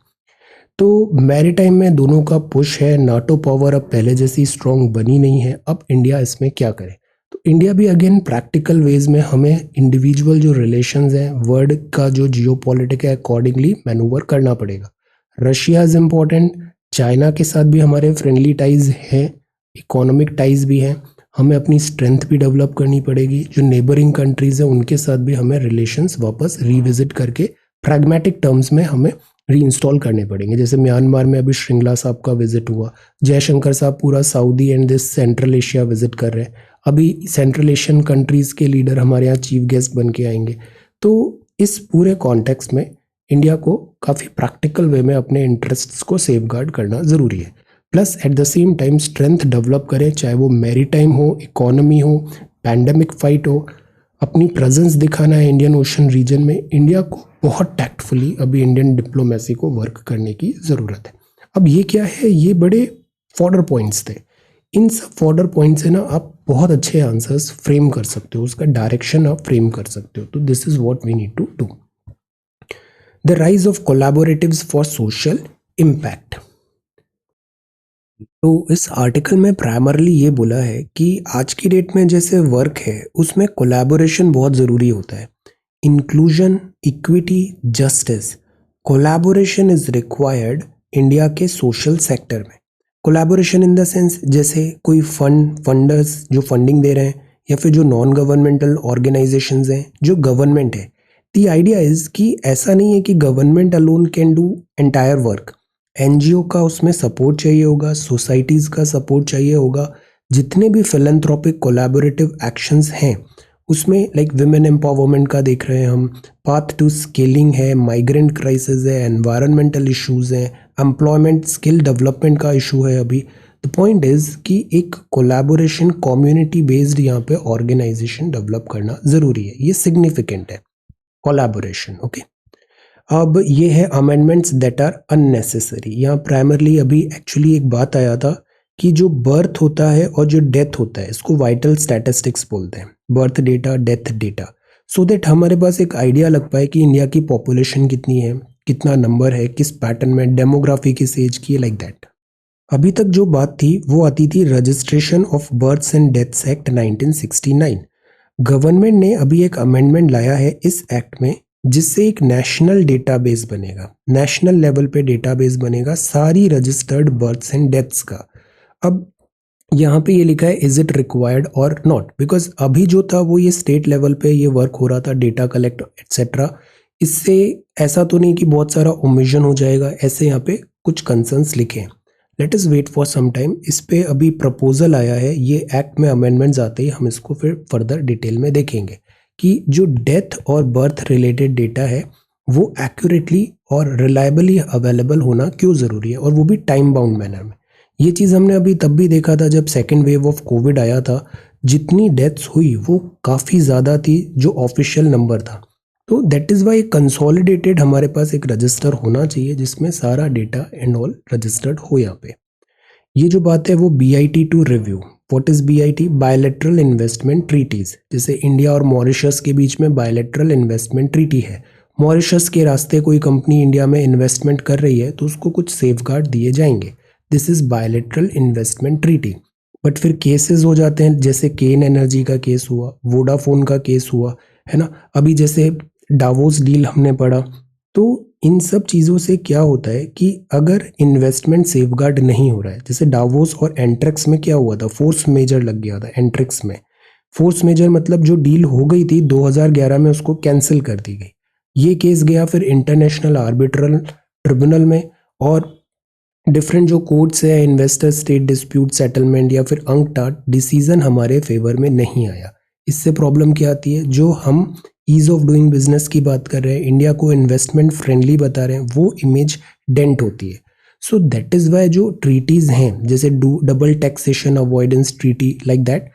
तो मैरीटाइम में दोनों का पुश है, नाटो पावर अब पहले जैसी स्ट्रांग बनी नहीं है, अब इंडिया इसमें क्या करे। तो इंडिया भी अगेन प्रैक्टिकल वेज में हमें इंडिविजुअल जो रिलेशंस हैं, वर्ल्ड का जो जियोपॉलिटिक है अकॉर्डिंगली मैनूवर करना पड़ेगा। रशिया इज इम्पॉर्टेंट, चाइना के साथ भी हमारे फ्रेंडली टाइज हैं, इकोनॉमिक टाइज भी हैं, हमें अपनी स्ट्रेंथ भी डेवलप करनी पड़ेगी। जो नेबरिंग कंट्रीज हैं उनके साथ भी हमें रिलेशंस वापस रिविजिट करके प्रैग्मेटिक टर्म्स में हमें रीइंस्टॉल करने पड़ेंगे। जैसे म्यांमार में अभी श्रृंगला साहब का विजिट हुआ, जयशंकर साहब पूरा Saudi and this central Asia visit कर रहे हैं, अभी सेंट्रल एशियन कंट्रीज़ के लीडर हमारे यहाँ चीफ गेस्ट बन के आएंगे। तो इस पूरे कॉन्टेक्स्ट में इंडिया को काफ़ी प्रैक्टिकल वे में अपने इंटरेस्ट्स को सेफगार्ड करना ज़रूरी है। Plus eight the same time strength develop करें, चाहे वो मैरीटाइम हो, इकोनॉमी हो, पैंडेमिक फाइट हो, अपनी प्रेजेंस दिखाना है इंडियन ओशन रीजन में, इंडिया को बहुत टैक्टफुली अभी इंडियन डिप्लोमेसी को वर्क करने की ज़रूरत है। अब ये क्या है, ये बड़े फॉर्डर पॉइंट्स थे। इन सब फॉर्डर पॉइंट से ना आप बहुत अच्छे आंसर्स फ्रेम कर सकते हो, उसका डायरेक्शन आप फ्रेम कर सकते हो। तो this is what we need to do. The rise of collaboratives for social impact. तो इस आर्टिकल में प्राइमरली ये बोला है कि आज की डेट में जैसे वर्क है उसमें कोलैबोरेशन बहुत ज़रूरी होता है। Inclusion, equity, justice, collaboration is required India के सोशल सेक्टर में। कोलैबोरेशन इन द सेंस जैसे कोई फंडर्स जो फंडिंग दे रहे हैं, या फिर जो नॉन गवर्नमेंटल ऑर्गेनाइजेशंस हैं जो गवर्नमेंट है। द आइडिया इज कि ऐसा नहीं है कि government alone can do entire work. NGO का उसमें सपोर्ट चाहिए होगा, सोसाइटीज़ का सपोर्ट चाहिए होगा। जितने भी फिलैंथ्रोपिक कोलैबोरेटिव एक्शंस हैं उसमें लाइक विमेन एम्पावरमेंट का देख रहे हैं हम, पाथ टू स्केलिंग है, माइग्रेंट क्राइसिस है, एनवायरमेंटल इश्यूज हैं, एम्प्लॉयमेंट स्किल डेवलपमेंट का इशू है अभी। द पॉइंट इज कि एक कोलैबोरेशन कम्युनिटी बेस्ड यहाँ पे ऑर्गेनाइजेशन डेवलप करना ज़रूरी है, ये सिग्निफिकेंट है कोलैबोरेशन। ओके, अब ये है अमेंडमेंट्स दैट आर अननेसेसरी। यहाँ प्राइमरली अभी एक्चुअली एक बात आया था कि जो बर्थ होता है और जो डेथ होता है इसको वाइटल स्टैटिस्टिक्स बोलते हैं, birth data, death data, so that हमारे पास एक आइडिया लग पाए कि इंडिया की पॉपुलेशन कितनी है, कितना नंबर है, किस पैटर्न में, डेमोग्राफी किस एज की है, लाइक दैट। अभी तक जो बात थी वो आती थी registration of births and deaths act 1969। Government ने अभी एक अमेंडमेंट लाया है इस एक्ट में जिससे एक नेशनल डेटाबेस बनेगा, नेशनल लेवल पे डेटाबेस बनेगा सारी रजिस्टर्ड बर्थ्स एंड डेथ्स का। अब यहाँ पे ये लिखा है इज इट रिक्वायर्ड और नॉट, बिकॉज अभी जो था वो ये स्टेट लेवल पे ये वर्क हो रहा था, डेटा कलेक्ट एक्सेट्रा। इससे ऐसा तो नहीं कि बहुत सारा ओमिशन हो जाएगा, ऐसे यहाँ पे कुछ कंसर्न्स लिखे हैं। Let us wait for some time. इस पे अभी प्रपोजल आया है, ये एक्ट में अमेंडमेंट्स आते ही हम इसको फिर फर्दर डिटेल में देखेंगे कि जो डेथ और बर्थ रिलेटेड डेटा है वो एक्यूरेटली और रिलायबली अवेलेबल होना क्यों ज़रूरी है, और वो भी टाइम बाउंड मैनर में। ये चीज़ हमने अभी तब भी देखा था जब सेकेंड वेव ऑफ कोविड आया था, जितनी डेथ्स हुई वो काफ़ी ज़्यादा थी जो ऑफिशियल नंबर था। तो दैट इज़ वाई कंसोलिडेटेड हमारे पास एक रजिस्टर होना चाहिए जिसमें सारा डेटा एंड ऑल रजिस्टर्ड हो। यहाँ पे ये जो बात है वो BIT to review. What is BIT? Bilateral investment treaties. जैसे इंडिया और मॉरिशस के बीच में बायलैटरल इन्वेस्टमेंट ट्रीटी है, मॉरिशस के रास्ते कोई कंपनी इंडिया में इन्वेस्टमेंट कर रही है तो उसको कुछ सेफगार्ड दिए जाएंगे। This is bilateral investment treaty. But फिर केसेस हो जाते हैं, जैसे केन एनर्जी का केस हुआ, वोडाफोन का केस हुआ, है ना, अभी जैसे डावोस डील हमने पढ़ा। तो इन सब चीज़ों से क्या होता है कि अगर इन्वेस्टमेंट सेफगार्ड नहीं हो रहा है, जैसे डावोस और एंट्रेक्स में क्या हुआ था, फोर्स मेजर लग गया था एंट्रेक्स में। फोर्स मेजर मतलब जो डील हो गई थी 2011 में उसको कैंसिल कर दी गई। ये केस गया फिर इंटरनेशनल आर्बिट्रल ट्रिब्यूनल में, और डिफरेंट जो कोर्ट्स है, इन्वेस्टर स्टेट डिस्प्यूट सेटलमेंट या फिर अंकटाट, डिसीजन हमारे फेवर में नहीं आया। इससे प्रॉब्लम क्या आती है, जो हम ईज ऑफ डूइंग बिजनेस की बात कर रहे हैं, इंडिया को इन्वेस्टमेंट फ्रेंडली बता रहे हैं, वो इमेज डेंट होती है। सो दैट इज वाई जो ट्रीटीज हैं जैसे double taxation avoidance treaty like that,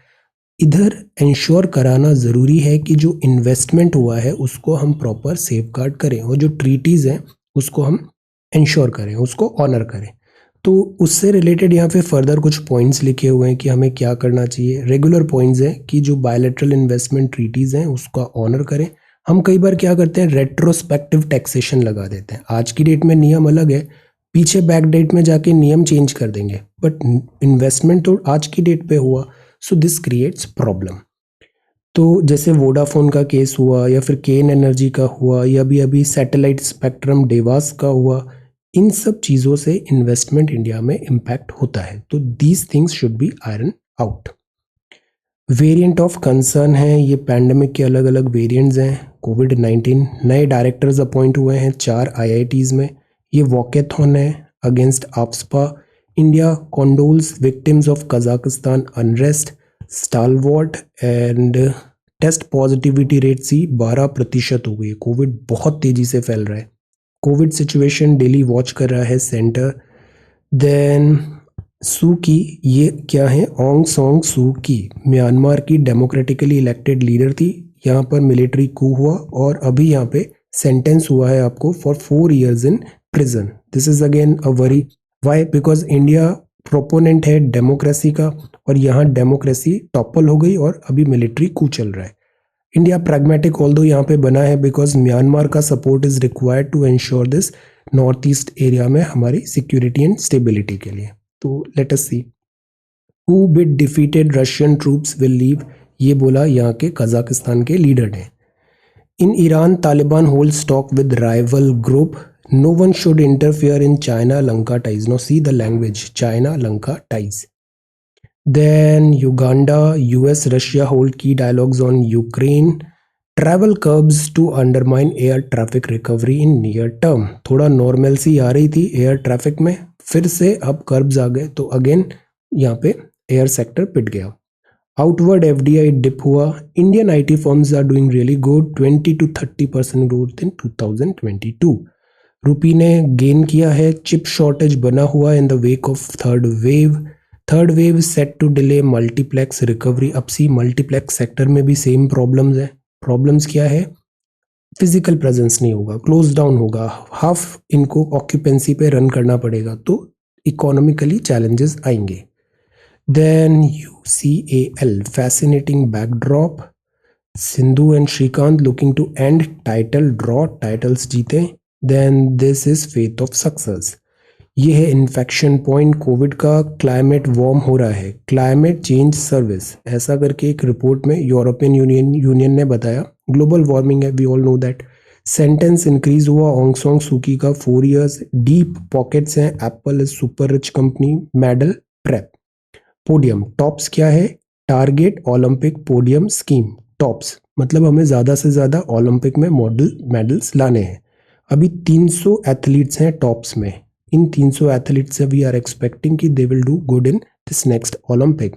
इधर इंश्योर कराना ज़रूरी है कि जो इन्वेस्टमेंट हुआ है उसको हम प्रॉपर सेफगार्ड करें, और जो ट्रीटीज़ हैं उसको हम इंश्योर करें, उसको ऑनर करें। तो उससे रिलेटेड यहाँ पे फर्दर कुछ पॉइंट्स लिखे हुए हैं कि हमें क्या करना चाहिए। रेगुलर पॉइंट्स हैं कि जो बायलैटरल इन्वेस्टमेंट ट्रीटीज़ हैं उसका ऑनर करें। हम कई बार क्या करते हैं, रेट्रोस्पेक्टिव टैक्सेशन लगा देते हैं। आज की डेट में नियम अलग है, पीछे बैक डेट में जाके नियम चेंज कर देंगे, बट इन्वेस्टमेंट तो आज की डेट पे हुआ, सो दिस क्रिएट्स प्रॉब्लम। तो जैसे वोडाफोन का केस हुआ, या फिर केन एनर्जी का हुआ, या अभी अभी सैटेलाइट स्पेक्ट्रम डेवास का हुआ, इन सब चीज़ों से इन्वेस्टमेंट इंडिया में इम्पैक्ट होता है। तो these things should be iron out. Variant of concern है, ये पैंडेमिक के अलग अलग वेरिएंट्स हैं। कोविड-19 नए डायरेक्टर्स अपॉइंट हुए हैं 4 IITs में। ये वॉकेथॉन है against AFSPA। India condoles victims of Kazakhstan unrest. Stalwart and test positivity rate सी 12% हो गई। कोविड बहुत तेजी से फैल रहा है। कोविड सिचुएशन डेली वॉच कर रहा है सेंटर। देन सू की, ये क्या है, ऑंग सॉन्ग सू की, म्यांमार की डेमोक्रेटिकली इलेक्टेड लीडर थी। यहाँ पर मिलिट्री कू हुआ और अभी यहाँ पे सेंटेंस हुआ है आपको for 4 years in prison. This is again a worry, why? Because India proponent है डेमोक्रेसी का और यहाँ डेमोक्रेसी टॉपल हो गई और अभी मिलिट्री कू चल रहा है। इंडिया प्रैग्मेटिक ऑल्दो यहाँ पे बना है बिकॉज म्यांमार का support is required to ensure this North East area में हमारी सिक्योरिटी एंड स्टेबिलिटी के लिए। तो let us see who bit defeated Russian troops will leave, ये बोला यहाँ के कजाकिस्तान के लीडर ने। In Iran Taliban hold stock with rival group, no one should interfere in China Lanka ties. No see the language, China Lanka ties. Then Uganda, US, Russia hold key dialogues on Ukraine. Travel curbs to undermine air traffic recovery in near term. थोड़ा normalcy आ रही थी air traffic में, फिर से अब curbs आ गए, तो again यहाँ पे एयर सेक्टर पिट गया। आउटवर्ड FDI डिप हुआ। Indian IT firms are doing really good, 20 to 30% growth in 2022। Rupee ने गेन किया है। चिप शॉर्टेज बना हुआ in the wake of third wave. Third wave set to delay multiplex recovery. अब see multiplex sector में भी same problems है। Problems क्या है? फिजिकल प्रेजेंस नहीं होगा, क्लोज डाउन होगा, हाफ इनको ऑक्यूपेंसी पे रन करना पड़ेगा, तो इकोनॉमिकली चैलेंजेस आएंगे। Then UCAL fascinating backdrop. Sindhu and Srikanth looking to end title draw, titles जीते। Then this is faith of success. ये है इन्फेक्शन पॉइंट कोविड का। क्लाइमेट वार्म हो रहा है, क्लाइमेट चेंज सर्विस ऐसा करके एक रिपोर्ट में यूरोपियन यूनियन ने बताया। ग्लोबल वार्मिंग है, we all know that. Sentence increase हुआ ऑंग सॉन्ग सूकी का 4 years। डीप पॉकेट्स हैं, Apple is super rich company. Medal prep. Podium TOPS क्या है? Target Olympic podium scheme. TOPS मतलब हमें ज़्यादा से ज़्यादा ओलंपिक में मेडल्स लाने हैं। अभी 300 एथलीट्स हैं टॉप्स में। इन 300 एथलीट्स से वी आर एक्सपेक्टिंग कि they will do good in this next Olympic.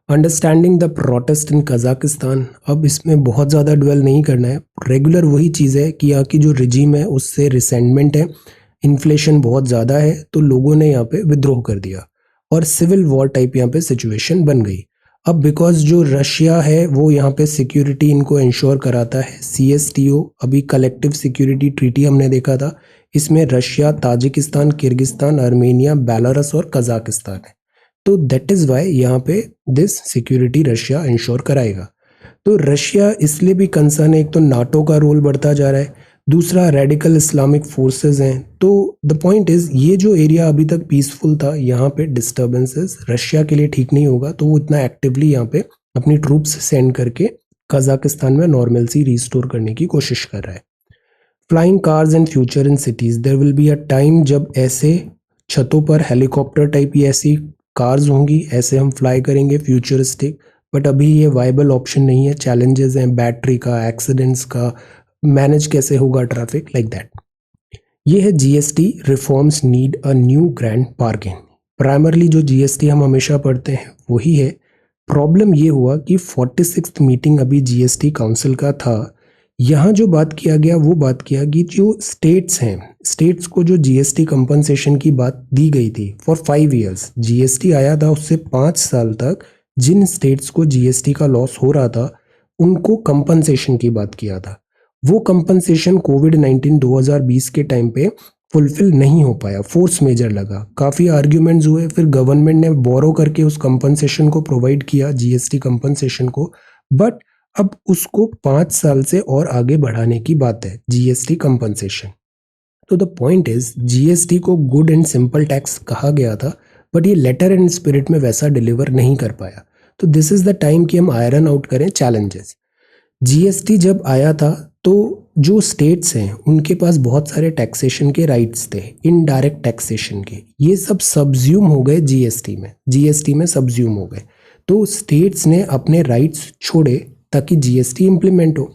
Understanding the protest in Kazakhstan. अब इसमें बहुत ज़्यादा ड्वेल नहीं करना है, रेगुलर वही चीज़ है कि यहाँ की जो रिजीम है उससे रिसेंटमेंट है, इन्फ्लेशन बहुत ज़्यादा है, तो लोगों ने यहाँ पे विद्रोह कर दिया और सिविल वॉर टाइप यहाँ पे सिचुएशन बन गई। अब बिकॉज जो रशिया है वो यहाँ पे सिक्योरिटी इनको इंश्योर कराता है, CSTO अभी कलेक्टिव सिक्योरिटी ट्रीटी हमने देखा था, इसमें Russia, Tajikistan, Kyrgyzstan, Armenia, Belarus और कजाकिस्तान है। तो दैट इज़ वाई यहाँ पे दिस सिक्योरिटी रशिया इंश्योर कराएगा। तो रशिया इसलिए भी कंसर्न है, एक तो नाटो का रोल बढ़ता जा रहा है, दूसरा रेडिकल इस्लामिक फोर्सेस हैं। तो द पॉइंट इज़ ये जो एरिया अभी तक पीसफुल था, यहाँ पे डिस्टर्बेंसेस रशिया के लिए ठीक नहीं होगा, तो वो इतना एक्टिवली यहाँ पे अपनी ट्रूप्स सेंड करके कजाकिस्तान में नॉर्मलसी रिस्टोर करने की कोशिश कर रहा है। Flying cars and future in cities. There will be a time जब ऐसे छतों पर हेलीकॉप्टर टाइप ये ऐसी कार्स होंगी, ऐसे हम फ्लाई करेंगे फ्यूचरिस्टिक, बट अभी ये वाइबल ऑप्शन नहीं है। चैलेंजेस हैं बैटरी का, एक्सीडेंट्स का, मैनेज कैसे होगा ट्रैफिक, लाइक दैट। ये है GST reforms need a new grand bargain. Primarily जो GST हम हमेशा पढ़ते हैं वही है। प्रॉब्लम ये हुआ कि 46th मीटिंग अभी GST काउंसिल का था, यहाँ जो बात किया गया वो बात किया कि जो स्टेट्स हैं, स्टेट्स को जो GST कंपनसेशन की बात दी गई थी फॉर 5 years, GST आया था उससे 5 साल तक जिन स्टेट्स को GST का लॉस हो रहा था उनको कंपनसेशन की बात किया था। वो कंपनसेशन कोविड-19 2020 के टाइम पे फुलफिल नहीं हो पाया, फोर्स मेजर लगा, काफ़ी आर्ग्यूमेंट्स हुए, फिर गवर्नमेंट ने बोरो करके उस कंपनसेशन को प्रोवाइड किया, GST कंपनसेशन को, बट अब उसको 5 साल से और आगे बढ़ाने की बात है GST कंपनसेशन। तो द पॉइंट इज GST को गुड एंड सिंपल टैक्स कहा गया था, बट ये लेटर एंड स्पिरिट में वैसा डिलीवर नहीं कर पाया। तो दिस इज द टाइम कि हम आयरन आउट करें चैलेंजेस। GST जब आया था तो जो स्टेट्स हैं उनके पास बहुत सारे टैक्सेशन के राइट्स थे, इनडायरेक्ट टैक्सेशन के, ये सब सब्ज्यूम हो गए GST में सब्ज्यूम हो गए। तो स्टेट्स ने अपने राइट्स छोड़े ताकि GST इम्प्लीमेंट हो,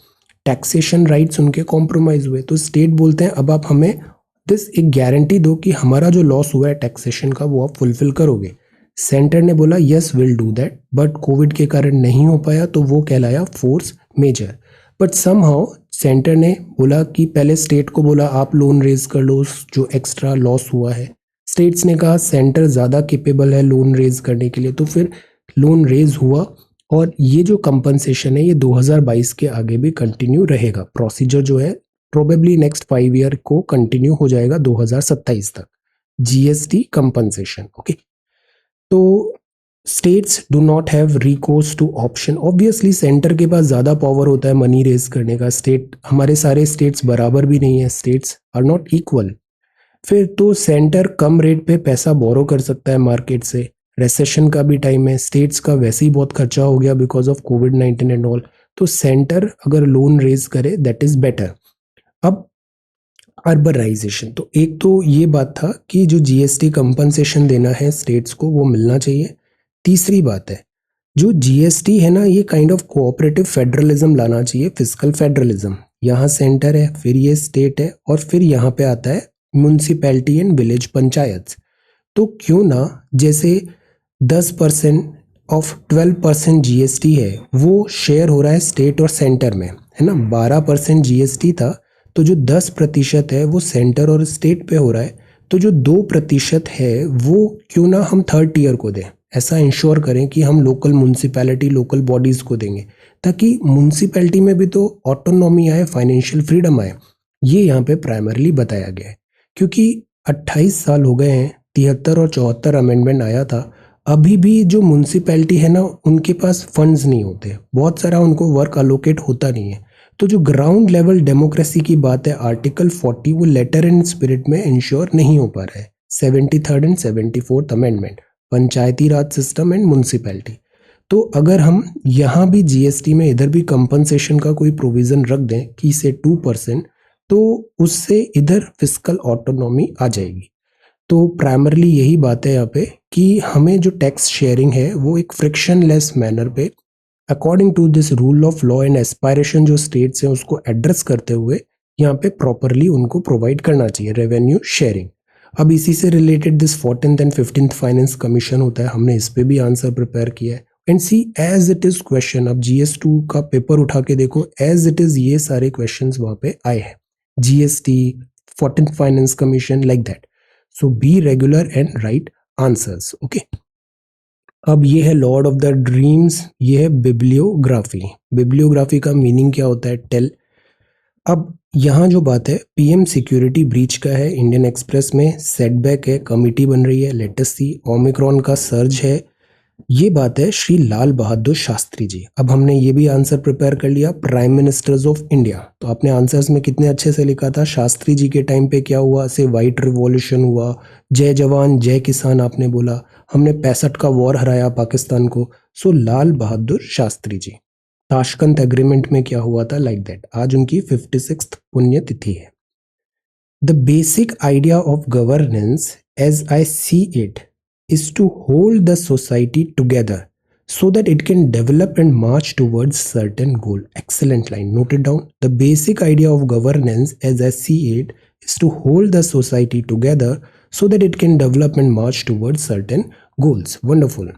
टैक्सेशन राइट्स उनके कॉम्प्रोमाइज हुए। तो स्टेट बोलते हैं अब आप हमें दिस एक गारंटी दो कि हमारा जो लॉस हुआ है टैक्सेशन का वो आप फुलफिल करोगे। सेंटर ने बोला yes will do that, but covid के कारण नहीं हो पाया, तो वो कहलाया force majeure. But somehow centre ने बोला कि पहले स्टेट को बोला आप लोन रेज कर लो जो एक्स्ट्रा लॉस हुआ है। स्टेट्स ने कहा सेंटर ज़्यादा केपेबल है लोन रेज करने के लिए, तो फिर लोन रेज हुआ और ये जो कंपनसेशन है ये 2022 के आगे भी कंटिन्यू रहेगा। प्रोसीजर जो है प्रोबेबली नेक्स्ट 5 ईयर को कंटिन्यू हो जाएगा 2027 तक, जीएसटी कंपनसेशन। ओके, तो states do not have recourse to option. Obviously centre के पास ज़्यादा पावर होता है मनी रेज करने का, स्टेट हमारे सारे स्टेट्स बराबर भी नहीं है, स्टेट्स आर नॉट इक्वल। फिर तो सेंटर कम रेट पे पैसा बोरो कर सकता है मार्केट से, रेसेशन का भी टाइम है, स्टेट्स का वैसे ही बहुत खर्चा हो गया because of covid and all, तो सेंटर अगर लोन रेज करे दैट इज बेटर। अब अर्बनाइजेशन, तो एक तो ये बात था कि जो जीएसटी कंपनसेशन देना है स्टेट्स को वो मिलना चाहिए। तीसरी बात है जो जीएसटी है ना, ये काइंड ऑफ कोऑपरेटिव फेडरलिज्म लाना चाहिए, फिजिकल फेडरलिज्म। यहाँ सेंटर है, फिर ये स्टेट है, और फिर यहाँ पे आता है म्यूनसिपैलिटी एंड विलेज पंचायत। तो क्यों ना जैसे 10% ऑफ 12% जीएसटी है वो शेयर हो रहा है स्टेट और सेंटर में, है ना। 12% जीएसटी था, तो जो 10% है वो सेंटर और स्टेट पे हो रहा है, तो जो 2% है वो क्यों ना हम थर्ड टीयर को दें। ऐसा इंश्योर करें कि हम लोकल म्यूनसिपैलिटी, लोकल बॉडीज़ को देंगे, ताकि म्यूनसिपैलिटी में भी तो ऑटोनॉमी आए, फाइनेंशियल फ्रीडम आए। ये यहाँ पे प्राइमरली बताया गया है, क्योंकि 28 साल हो गए हैं, 73 और 74 अमेंडमेंट आया था, अभी भी जो म्यूनसिपैलिटी है ना उनके पास फंड्स नहीं होते, बहुत सारा उनको वर्क अलोकेट होता नहीं है। तो जो ग्राउंड लेवल डेमोक्रेसी की बात है, आर्टिकल 40 वो लेटर एंड स्पिरिट में इंश्योर नहीं हो पा रहा है। 73rd and 74th amendment, Panchayati Raj system and municipality. तो अगर हम यहाँ भी जीएसटी में इधर भी कंपनसेशन का कोई प्रोविजन रख दें कि से 2%, तो उससे इधर फिस्कल ऑटोनॉमी आ जाएगी। तो प्राइमरली यही बात है यहाँ पे कि हमें जो टैक्स शेयरिंग है वो एक फ्रिक्शनलेस मैनर पे according to this rule of law and aspiration जो स्टेट्स हैं उसको एड्रेस करते हुए यहाँ पे प्रॉपरली उनको प्रोवाइड करना चाहिए रेवेन्यू शेयरिंग। अब इसी से related this 14th and 15th finance commission होता है, हमने इस पे भी आंसर प्रिपेयर किया है। And see as it is question, अब GS2 का पेपर उठा के देखो, एज इट इज ये सारे क्वेश्चन वहां पे आए हैं, GST, 14th finance commission, like that. So be regular and right answers. Okay, अब ये है लॉर्ड ऑफ द ड्रीम्स, ये है बिब्लियोग्राफी। बिब्लियोग्राफी का मीनिंग क्या होता है, टेल। अब यहाँ जो बात है पीएम सिक्योरिटी ब्रीच का है, इंडियन एक्सप्रेस में सेटबैक है, कमिटी बन रही है, लेटेस्ट सी ओमिक्रॉन का सर्ज है, ये बात है श्री लाल बहादुर शास्त्री जी। अब हमने ये भी आंसर प्रिपेयर कर लिया, प्राइम मिनिस्टर्स ऑफ इंडिया। तो आपने आंसर्स में कितने अच्छे से लिखा था, शास्त्री जी के टाइम पे क्या हुआ, से व्हाइट रिवॉल्यूशन हुआ, जय जवान जय किसान आपने बोला, हमने 65 का वॉर हराया पाकिस्तान को। सो लाल बहादुर शास्त्री जी। ताशकंद एग्रीमेंट में क्या हुआ था, लाइक दैट। आज उनकी 56th पुण्यतिथि है। The basic idea of governance as I see it is to hold the society together so that it can develop and march towards certain goal. Excellent line, note it down. The basic idea of governance as I see it is to hold the society together so that it can develop and march towards certain goals. Wonderful.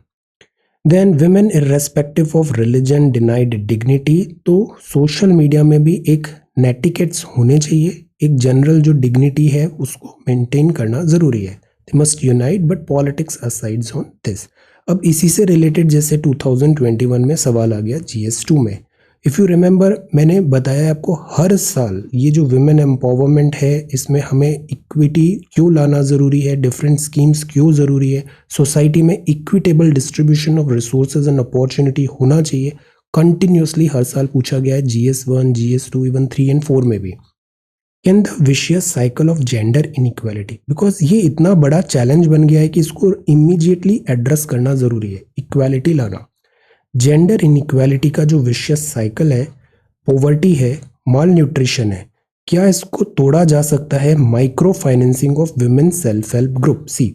Then women irrespective of religion denied dignity. तो social media में भी एक नेटिकेट्स होने चाहिए, एक general जो dignity है उसको मेंटेन करना जरूरी है। They must unite, but politics asides on this. अब इसी से रिलेटेड जैसे 2021 में सवाल आ गया GS2 में। इफ़ यू रिमेंबर मैंने बताया आपको हर साल ये जो विमेन एम्पावरमेंट है इसमें हमें इक्विटी क्यों लाना ज़रूरी है, डिफरेंट स्कीम्स क्यों ज़रूरी है, सोसाइटी में equitable distribution of resources and opportunity होना चाहिए। कंटिन्यूसली हर साल पूछा गया है, GS1, GS2, इवन 3 एंड 4 में भी। In the vicious cycle of gender inequality, because ये इतना बड़ा चैलेंज बन गया है कि इसको इमीडिएटली एड्रेस करना जरूरी है, इक्वालिटी लाना। जेंडर इनइक्वालिटी का जो विशियस साइकिल है, पॉवर्टी है, माल न्यूट्रिशन है, क्या इसको तोड़ा जा सकता है micro financing of women self help group. See,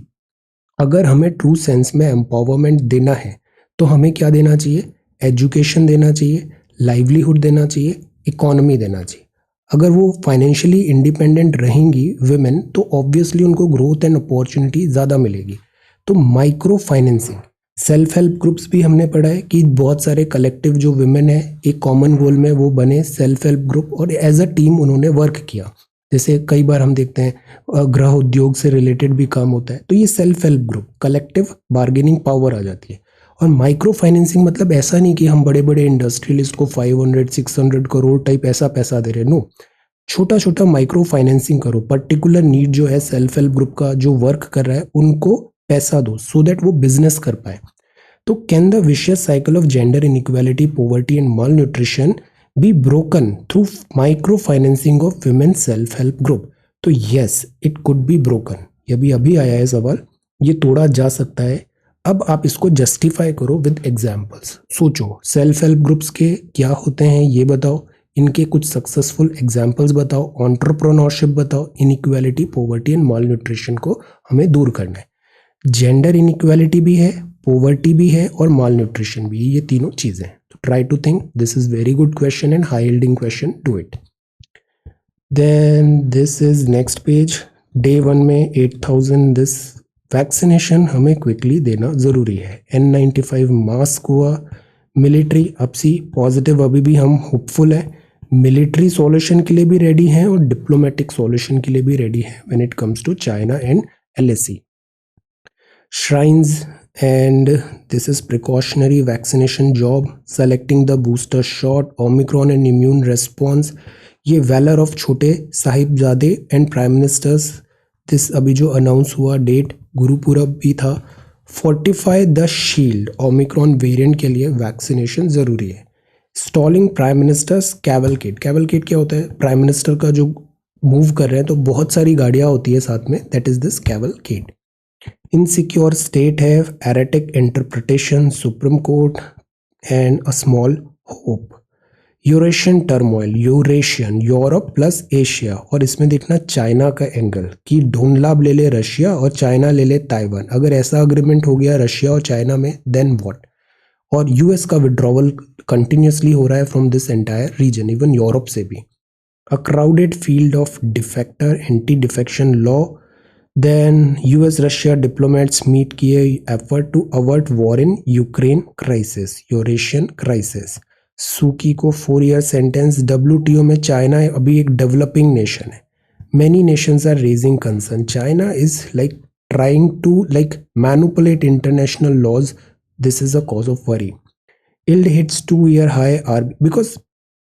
अगर हमें ट्रू सेंस में एम्पावरमेंट देना है तो हमें क्या देना चाहिए, एजुकेशन देना चाहिए, लाइवलीहुड देना चाहिए, इकोनॉमी देना चाहिए। अगर वो फाइनेंशियली इंडिपेंडेंट रहेंगी विमेन तो ऑब्वियसली उनको ग्रोथ एंड अपॉर्चुनिटी ज़्यादा मिलेगी। तो micro financing, self help groups भी हमने पढ़ा है कि बहुत सारे कलेक्टिव जो विमेन है एक कॉमन गोल में वो बने सेल्फ हेल्प ग्रुप और एज अ टीम उन्होंने वर्क किया। जैसे कई बार हम देखते हैं गृह उद्योग से रिलेटेड भी काम होता है, तो ये self help group, collective bargaining power आ जाती है। और माइक्रो फाइनेंसिंग मतलब ऐसा नहीं कि हम बड़े बड़े इंडस्ट्रियलिस्ट को 500-600 करोड़ टाइप ऐसा पैसा दे रहे हैं, नो। छोटा छोटा माइक्रो फाइनेंसिंग करो, पर्टिकुलर नीड जो है सेल्फ हेल्प ग्रुप का जो वर्क कर रहा है उनको पैसा दो सो दैट वो बिजनेस कर पाए। तो can the vicious cycle of gender inequality, poverty and malnutrition be broken through micro financing of women self help group? तो yes, it could be broken. ये भी अभी आया है सवाल, ये तोड़ा जा सकता है। अब आप इसको जस्टिफाई करो विद एग्जाम्पल्स। सोचो सेल्फ हेल्प ग्रुप्स के क्या होते हैं ये बताओ, इनके कुछ सक्सेसफुल एग्जाम्पल्स बताओ, एंटरप्रेन्योरशिप बताओ, inequality, poverty and mall nutrition को हमें दूर करना है। जेंडर इनइक्वालिटी भी है, पॉवर्टी भी है और माल न्यूट्रिशन भी है, ये तीनों चीजें। तो try to think, this is very good question and high yielding question, do it. Then this is next page. Day 1 में 8000 दिस वैक्सीनेशन हमें क्विकली देना जरूरी है। N95 मास्क हुआ, मिलिट्री अपसी पॉजिटिव, अभी भी हम होपफुल है, मिलिट्री सॉल्यूशन के लिए भी रेडी हैं और डिप्लोमेटिक सॉल्यूशन के लिए भी रेडी हैं when it comes to China and LAC। Shrines, and this is precautionary vaccination job, selecting the booster shot, Omicron and immune response, ये वैलर ऑफ छोटे साहिबजादे एंड प्राइम मिनिस्टर्स, दिस अभी जो announce हुआ date, Gurpurab भी था। Fortify the shield, Omicron variant के लिए vaccination जरूरी है। स्टॉलिंग प्राइम मिनिस्टर्स कैवलकेड, कैवलकेड क्या होता है, प्राइम मिनिस्टर का जो मूव कर रहे हैं तो बहुत सारी गाड़ियां होती है साथ में, that is this cavalcade. Insecure state है, erratic interpretation, supreme court and a small hope. Eurasian turmoil, Eurasian Europe plus Asia, और इसमें देखना चाइना का एंगल कि ढूंढलाभ ले ले रशिया और चाइना ले ले ताइवान। अगर ऐसा अग्रीमेंट हो गया रशिया और चाइना में, देन व्हाट। और यूएस का विड्रॉवल कंटिन्यूसली हो रहा है from this entire region, even Europe से भी। A crowded field of defector, anti defection law. Then US Russia diplomats meet किए, effort to avert war in Ukraine crisis, Eurasian crisis. Suu Kyi को 4 year sentence. WTO में China अभी एक developing nation है, many nations are raising concern, China is like trying to like manipulate international laws, this is a cause of worry. Yield hits 2 year high are, because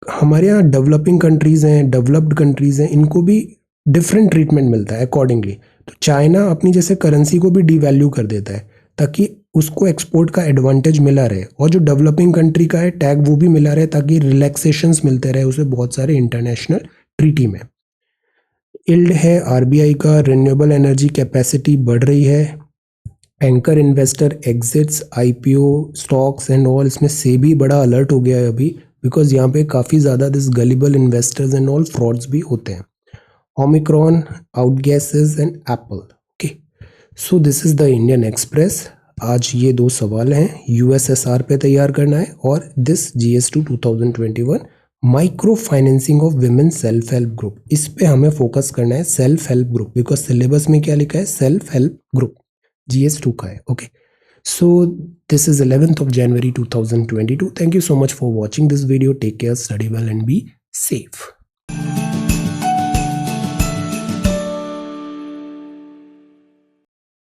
हमारे यहाँ developing countries हैं, developed countries हैं, इनको भी different treatment मिलता है accordingly. तो China अपनी जैसे करेंसी को भी डिवैल्यू कर देता है ताकि उसको एक्सपोर्ट का एडवांटेज मिला रहे, और जो डेवलपिंग कंट्री का है टैग वो भी मिला रहे ताकि रिलैक्सेशंस मिलते रहे उसे बहुत सारे इंटरनेशनल ट्रीटी में। इल्ड है RBI का, रिन्यूएबल एनर्जी कैपेसिटी बढ़ रही है। Anchor investor exits, IPO stocks and all, इसमें से भी बड़ा अलर्ट हो गया है अभी, बिकॉज यहाँ पे काफ़ी ज़्यादा this gullible investors and all frauds भी होते हैं। Omicron, outgases and Apple. Okay, so this is the Indian Express। आज ये 2 सवाल हैं, USSR पे तैयार करना है और this GS2 2021 micro financing of women self help group, इस पे हमें फोकस करना है। Self help group, because syllabus में क्या लिखा है, सेल्फ हेल्प ग्रुप, GS2 का है। Okay, so this is 11th of January 2022। Thank you so much for watching this video. Take care, study well and be safe.